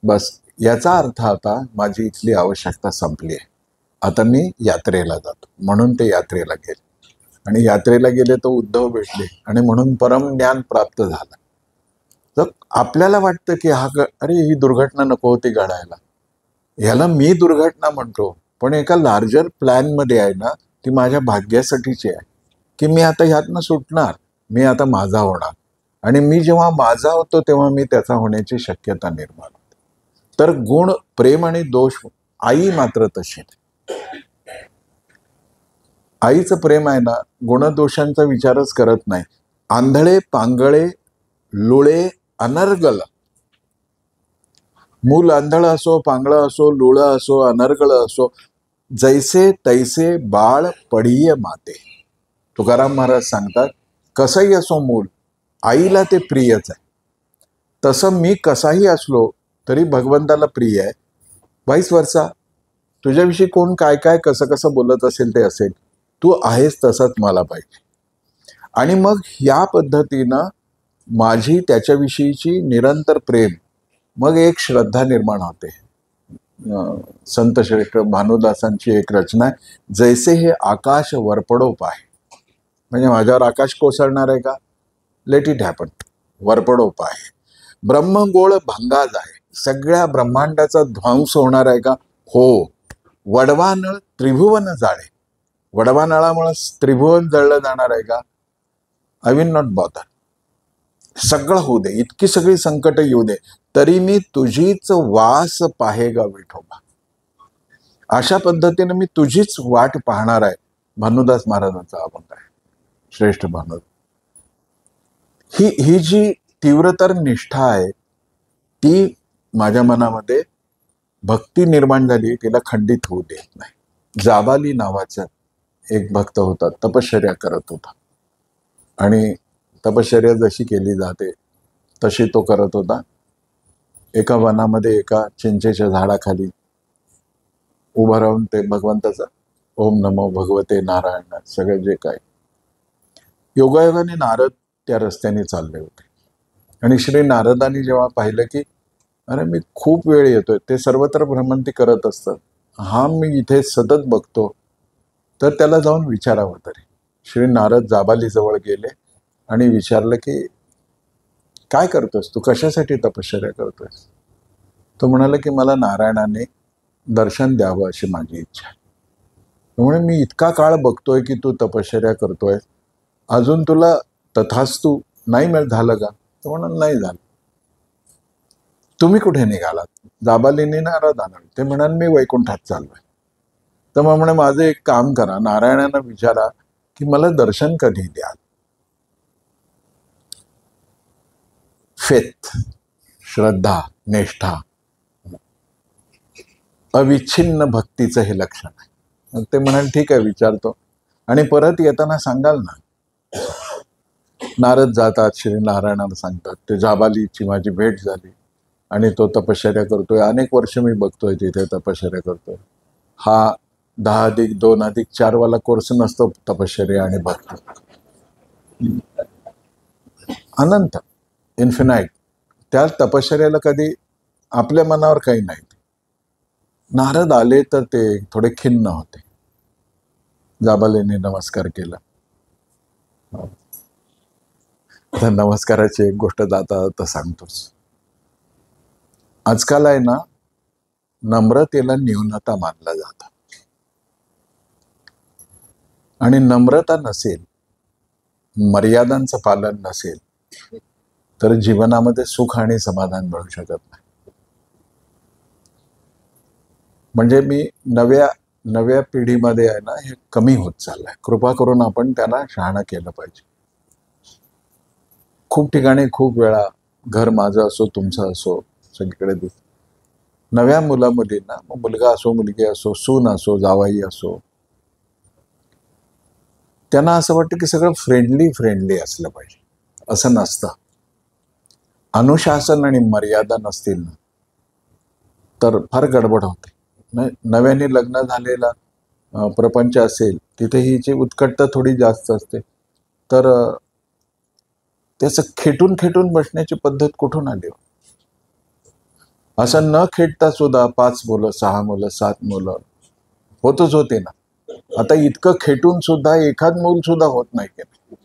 बस याचा अर्थ आता माझी इथली आवश्यकता संपली आहे, आता मी यात्रेला जातो. म्हणून ते यात्रेला गेले आणि यात्रेला गेले तर उद्धव भेटले आणि म्हणून परम ज्ञान प्राप्त झालं. तर आपल्याला वाटतं की अरे ही दुर्घटना नको होती घडायला, ह्याला मी दुर्घटना म्हणतो, पण एका लार्जर प्लॅन मध्ये आहे ना, ती माझ्या भाग्यासाठीची आहे की मी आता ह्यातनं सुटणार, मी आता माझा होणार. आणि मी जेव्हा माझा होतो तेव्हा मी त्याचा होण्याची शक्यता निर्माण होते. तर गुण, प्रेम आणि दोष, आई मात्र तशी नाही. आईचं प्रेम आहे ना, गुणदोषांचा विचारच करत नाही. आंधळे पांगळे लुळे अनर्गल, मूल आंधळ असो, पांगळ असो, लुळं असो, अनर्गळ असो, जैसे तैसे बाळ पढीय माते. तुकाराम महाराज सांगतात, कसंही असो मूल, आईला ते प्रियच आहे. तसं मी कसाही असलो तरी भगवंताला प्रिय आहे. वाईस वर्षा, तुझ्याविषयी कोण काय काय कसं कसं बोलत असेल ते असेल, तू आहेस तसंच मला पाहिजे. आणि मग या पद्धतीनं माझी त्याच्याविषयीची निरंतर प्रेम, मग एक श्रद्धा निर्माण होते. संत श्रेष्ठ भानुदासांची एक रचना आहे, जैसे हे आकाश वरपडो पाय. म्हणजे माझ्यावर आकाश कोसळणार आहे का, लेट इट हॅपन, वरपडो पाय. ब्रह्मगोळ भंगाज आहे, सगळ्या ब्रह्मांडाचा ध्वंस होणार आहे का, हो. वडवा नळ त्रिभुवन जाळे, वडवा नळामुळे त्रिभुवन जळलं जाणार आहे का, आय विल नॉट बॉदर. सगळं होऊ दे, इतकी सगळी संकट येऊ दे, तरी मी तुझीच वास पाहेगा विठोबा. अशा पद्धतीने मी तुझीच वाट पाहणार आहे. भानुदास महाराजांचा अभंग आहे, श्रेष्ठ भानुदास. ही जी तीव्रतर निष्ठा आहे, ती माझ्या मनामध्ये भक्ती निर्माण झाली, तिला खंडित होऊ देत नाही. जाबाली नावाचा एक भक्त होता, तपश्चर्या करत होता आणि तपश्चर्या जशी केली जाते तशी तो करत होता. एका वनामध्ये एका चिंचेच्या झाडाखाली उभा राहून ते भगवंताचा ओम नमो भगवते नारायण सगळं जे काय. योगायोगाने नारद त्या रस्त्याने चालले होते आणि श्री नारदांनी जेव्हा पाहिलं की अरे मी खूप वेळ येतोय, ते सर्वत्र भ्रमंती करत असतात, हा मी इथे सतत बघतो, तर त्याला जाऊन विचारावं तरी. श्री नारद जाबालीजवळ गेले आणि विचारलं की काय करतोस तू, कशासाठी तपश्चर्या करतोयस? तो म्हणाला की मला नारायणाने दर्शन द्यावं अशी माझी इच्छा आहे. त्यामुळे मी इतका काळ बघतोय की तू तपश्चर्या करतोय, अजून तुला तथास्तू नाही झालं का? तो म्हणाल नाही झालं. तुम्ही कुठे निघालात? जाबालीने नारद आणाल. ते म्हणाल मी वैकुंठात चाललोय. तर मग म्हणे माझं एक काम करा, नारायणांना विचारा की मला दर्शन कधी द्याल. फेथ, श्रद्धा, निष्ठा, अविच्छिन्न भक्तीचं हे लक्षण आहे. मग ते म्हणाल ठीक आहे विचारतो, आणि परत येताना सांगाल ना. नारद जातात, श्री नारायणाला सांगतात ते जाबालीची माझी भेट झाली आणि तो तपश्चर्या करतोय, अनेक वर्ष मी बघतोय तिथे तपश्चर्या करतोय. हा 10+2+4 वाला कोर्स नसतो तपश्चर्या आणि भक्ती. अनंत, इन्फिनाईट. त्या तपश्चर्याला कधी आपल्या मनावर काही नाही. नारद आले तर ते थोडे खिन्न होते. जाबालीने नमस्कार केला. तर नमस्काराची एक गोष्ट जाता जाता सांगतोच. आजकाल आहे ना, नम्रतेला न्यूनता मानलं जातं, आणि नम्रता नसेल, मर्यादांचं पालन नसेल, तर जीवनामध्ये सुख आणि समाधान मिळू शकत नाही. म्हणजे मी नव्या पिढीमध्ये आहे ना, हे कमी होत चाललंय. कृपा करून आपण त्यांना शहाणं केलं पाहिजे. खूप ठिकाणी खूप वेळा, घर माझं असो तुमचं असो, सगळीकडे दिसत नव्या मुलींना, मुलगा असो मुलगी असो, सून असो जावाई असो, त्यांना असं वाटतं की सगळं फ्रेंडली असलं पाहिजे. असं नसतं. अनुशासन आणि मर्यादा नसतील ना, तर फार गडबड होते. नव्याने लग्न झालेला प्रपंच असेल, तिथे हिची उत्कटता थोडी जास्त असते, तर त्याचं खेटून बसण्याची पद्धत कुठून आली? असं न खेटता सुद्धा 5 मुलं, 6 मुलं, 7 मुलं होतच होते ना. आता इतकं खेटून सुद्धा एखाद मूल सुद्धा होत नाही की नाही.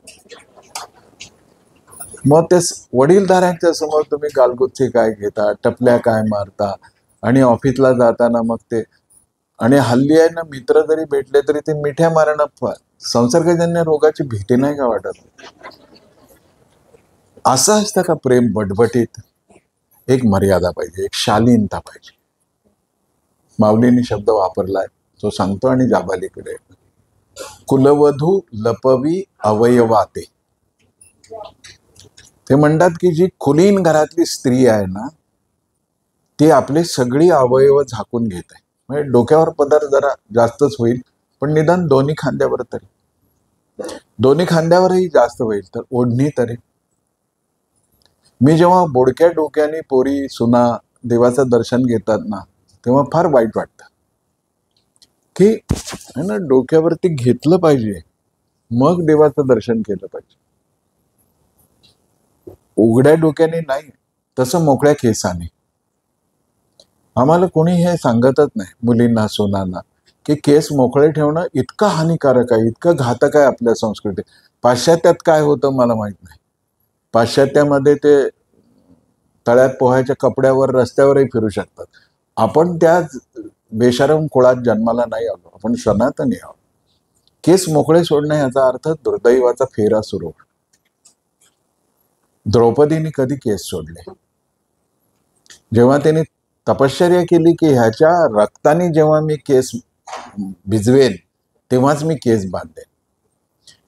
मग ते वडीलधाऱ्यांच्या समोर तुम्ही गालगुच्चे काय घेता, टपल्या काय मारता, आणि ऑफिसला जाताना मग ते, आणि हल्ली आहे ना, मित्र जरी भेटले तरी ते मिठ्या मारणं, संसर्गजन्य रोगाची भीती नाही का वाटत? असं असतं का प्रेम बटबटीत? एक मर्यादा पाहिजे, एक शालीनता पाहिजे. माऊलींनी शब्द वापरलाय, तो सांगतो आणि जाबालीकडे. कुलवधू लपवी अवयवाते. ते म्हणतात की जी कुलीन घरातली स्त्री आहे ना, ती आपले सगळी अवयव झाकून घेत आहे. म्हणजे डोक्यावर पदर जरा जास्तच होईल, पण निदान दोन्ही खांद्यावर तरी, दोन्ही खांद्यावरही जास्त होईल तर ओढणी तरी. मी जेव्हा बोडक्या डोक्याने पोरी सुना देवाचं दर्शन घेतात ना, तेव्हा फार वाईट वाटतं की है ना, डोक्यावरती घेतलं पाहिजे, मग देवाचं दर्शन केलं पाहिजे. उघड्या डोक्याने नाही, तसं मोकळ्या केसाने. आम्हाला कोणी हे सांगतच नाही मुलींना सुनांना की केस मोकळे ठेवणं इतकं हानिकारक आहे, इतकं घातक आहे आपल्या संस्कृतीत. पाश्चात्यात काय होतं मला माहित नाही. पाश्चात्यामध्ये ते तळ्यात पोहायच्या कपड्यावर रस्त्यावरही फिरू शकतात. आपण त्या बेशरम कुळात जन्माला नाही आलो, आपण सनातनी आहोत. केस मोकळे सोडणे याचा अर्थ दुर्दैवाचा फेरा सुरू. द्रौपदीने कधी केस सोडले? जेव्हा त्यांनी तपश्चर्या केली की ह्याच्या रक्ताने जेव्हा मी केस भिजवेन तेव्हाच मी केस बांधेन.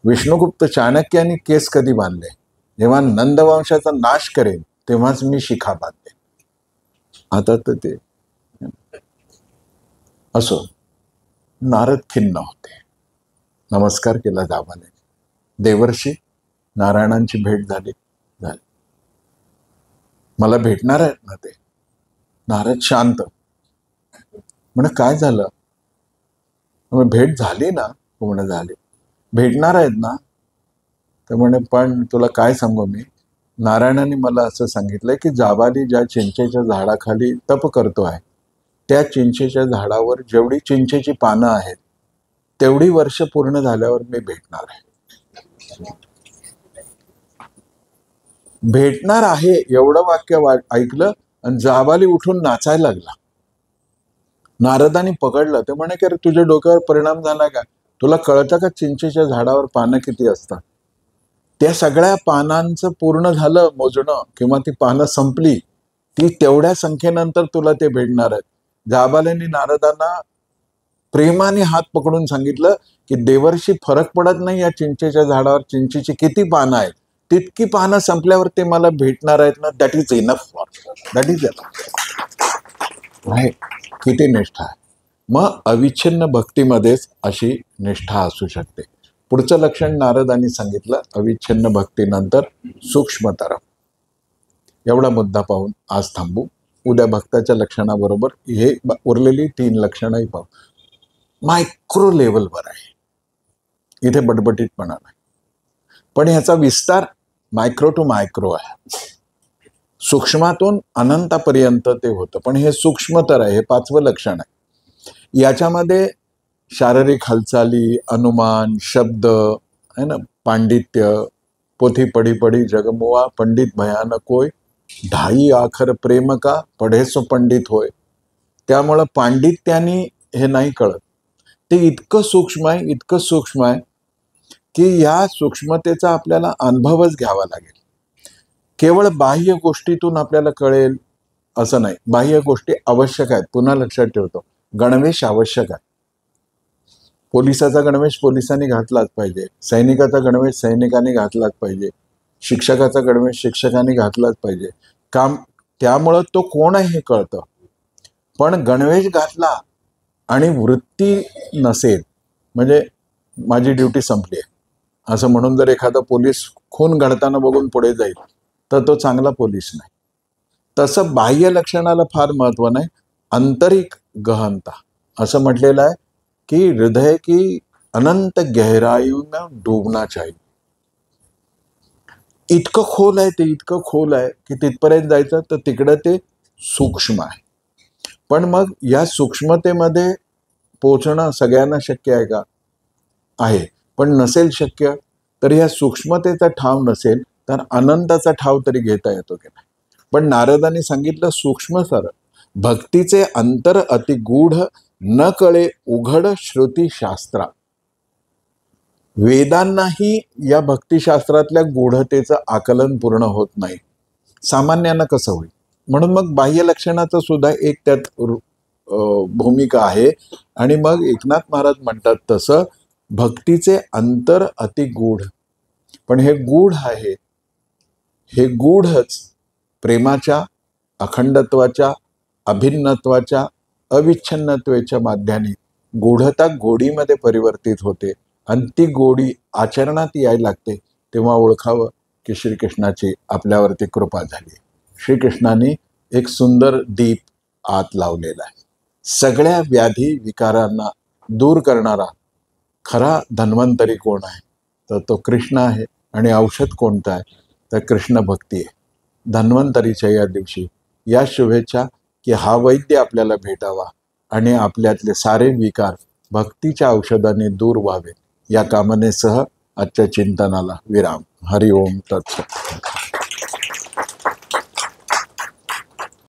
विष्णुगुप्त चाणक्याने केस कधी बांधले? जेव्हा नंदवंशाचा नाश करेन तेव्हाच मी शिखा बांधेन. आता तर ते असो. नारद खिन्न होते. नमस्कार केला जाबाने. देवर्षी, नारायणांची भेट झाली. मला भेटणार आहेत ना ते? नारद शांत. म्हणे काय झालं? भेट झाली ना? म्हणे झाली. भेटणार आहेत ना? तर म्हणे पण तुला काय सांगू मी, नारायणाने मला असं सांगितलंय की जाबाली ज्या चिंचेच्या झाडाखाली तप करतो आहे, त्या चिंचेच्या झाडावर जेवढी चिंचेची पानं आहेत तेवढी वर्ष पूर्ण झाल्यावर मी भेटणार आहे. भेटणार आहे एवढं वाक्य ऐकलं आणि जाबाली उठून नाचायला लागला. नारदानी पकडलं. ते म्हणे की अरे तुझ्या डोक्यावर परिणाम झाला का? तुला कळतं का चिंचेच्या झाडावर पानं किती असतात? त्या सगळ्या पानांचं पूर्ण झालं मोजणं किंवा ती पानं संपली, ती तेवढ्या संख्येनंतर तुला ते भेटणार आहेत. जाबालीने नारदांना प्रेमाने हात पकडून सांगितलं की देवर्षी फरक पडत नाही या चिंचेच्या झाडावर चिंचेची किती पानं आहेत, तितकी पानं संपल्यावर ते मला भेटणार आहेत ना. That is enough for that is किती निष्ठा आहे. मग अविच्छिन्न भक्तीमध्येच अशी निष्ठा असू शकते. पुढचं लक्षण नारदांनी सांगितलं अविच्छिन्न भक्तीनंतर सूक्ष्मतर. एवढा मुद्दा पाहून आज थांबू. उद्या भक्ताच्या लक्षणाबरोबर हे उरलेली 3 लक्षणंही पाहू. मायक्रो लेवलवर आहे, इथे बटबटीतपणा नाही, पण ह्याचा विस्तार मायक्रो टू मायक्रो आहे. सूक्ष्मातून अनंतापर्यंत ते होतं, पण हे सूक्ष्मतर आहे. हे 5वं लक्षण आहे. याच्यामध्ये शारीरिक हालचाली, अनुमान, शब्द है ना, पांडित्य, पोथी पढ़ी पढ़ी जगमुआ पंडित भयानक होय, ढाई आखर प्रेम का पढे सो पंडित होय. त्यामुळं पांडित्याने हे नाही कळत. ते इतकं सूक्ष्म आहे, इतकं सूक्ष्म आहे की या सूक्ष्मतेचा आपल्याला अनुभवच घ्यावा लागेल. केवळ बाह्य गोष्टीतून आपल्याला कळेल असं नाही. बाह्य गोष्टी आवश्यक आहेत. पुन्हा लक्षात ठेवतो, गणवेश आवश्यक आहे. पोलिसाचा गणवेश पोलिसांनी घातलाच पाहिजे, सैनिकाचा गणवेश सैनिकांनी घातलाच पाहिजे, शिक्षकाचा गणवेश शिक्षकांनी घातलाच पाहिजे. काम त्यामुळं तो कोण आहे हे कळतं. पण गणवेश घातला आणि वृत्ती नसेल म्हणजे माझी ड्युटी संपली आहे असं म्हणून जर एखादा पोलीस खून घडताना बघून पुढे जाईल तर तो चांगला पोलीस नाही. तसं बाह्य लक्षणाला फार महत्व नाही, आंतरिक गहनता. असं म्हटलेलं आहे कि हृदय की अनंत गहराई में डूबना चाहिए. इतकं खोल आहे ते, इतकं खोल आहे की तिथपर्यंत जायचं तर तिकडं ते सूक्ष्म आहे. पण मग या सूक्ष्मतेमध्ये पोहोचणं सगळ्यांना शक्य आहे का? आहे. पण नसेल शक्य तर या सूक्ष्मतेचा ठाव नसेल तर अनंताचा ठाव तरी घेता येतो की नाही. पण नारदांनी सांगितलं सूक्ष्म सर भक्तीचे अंतर अतिगूढ न कळे उघड श्रुती शास्त्रा. वेदांनाही या भक्तिशास्त्रातल्या गूढतेचं आकलन पूर्ण होत नाही. सामान्यांना कसं होईल? म्हणून मग बाह्य लक्षणाचं सुद्धा एक त्यात भूमिका आहे. आणि मग एकनाथ महाराज म्हणतात तसं भक्तीचे अंतर अतिगूढ. पण हे गूढ आहे, हे गूढच प्रेमाच्या, अखंडत्वाच्या, अभिन्नत्वाच्या, अविच्छिन्नत्वेच्या माध्यमाने गूढता गोडीमध्ये परिवर्तित होते. आणि ती गोडी आचरणात यायला लागते. तेव्हा ओळखावं की श्रीकृष्णाची आपल्यावरती कृपा झाली. श्रीकृष्णाने एक सुंदर दीप आत लावलेला आहे. सगळ्या व्याधी विकारांना दूर करणारा खरा धन्वंतरी कोण आहे तर तो कृष्ण आहे. आणि औषध कोणतं आहे तर कृष्ण भक्ती आहे. धन्वंतरीच्या या दिवशी या शुभेच्छा की हा वैद्य आपल्याला भेटावा आणि आपल्यातले सारे विकार भक्तीच्या औषधाने दूर व्हावे या कामनेसह आजच्या चिंतनाला विराम. हरि ओम तत्सत.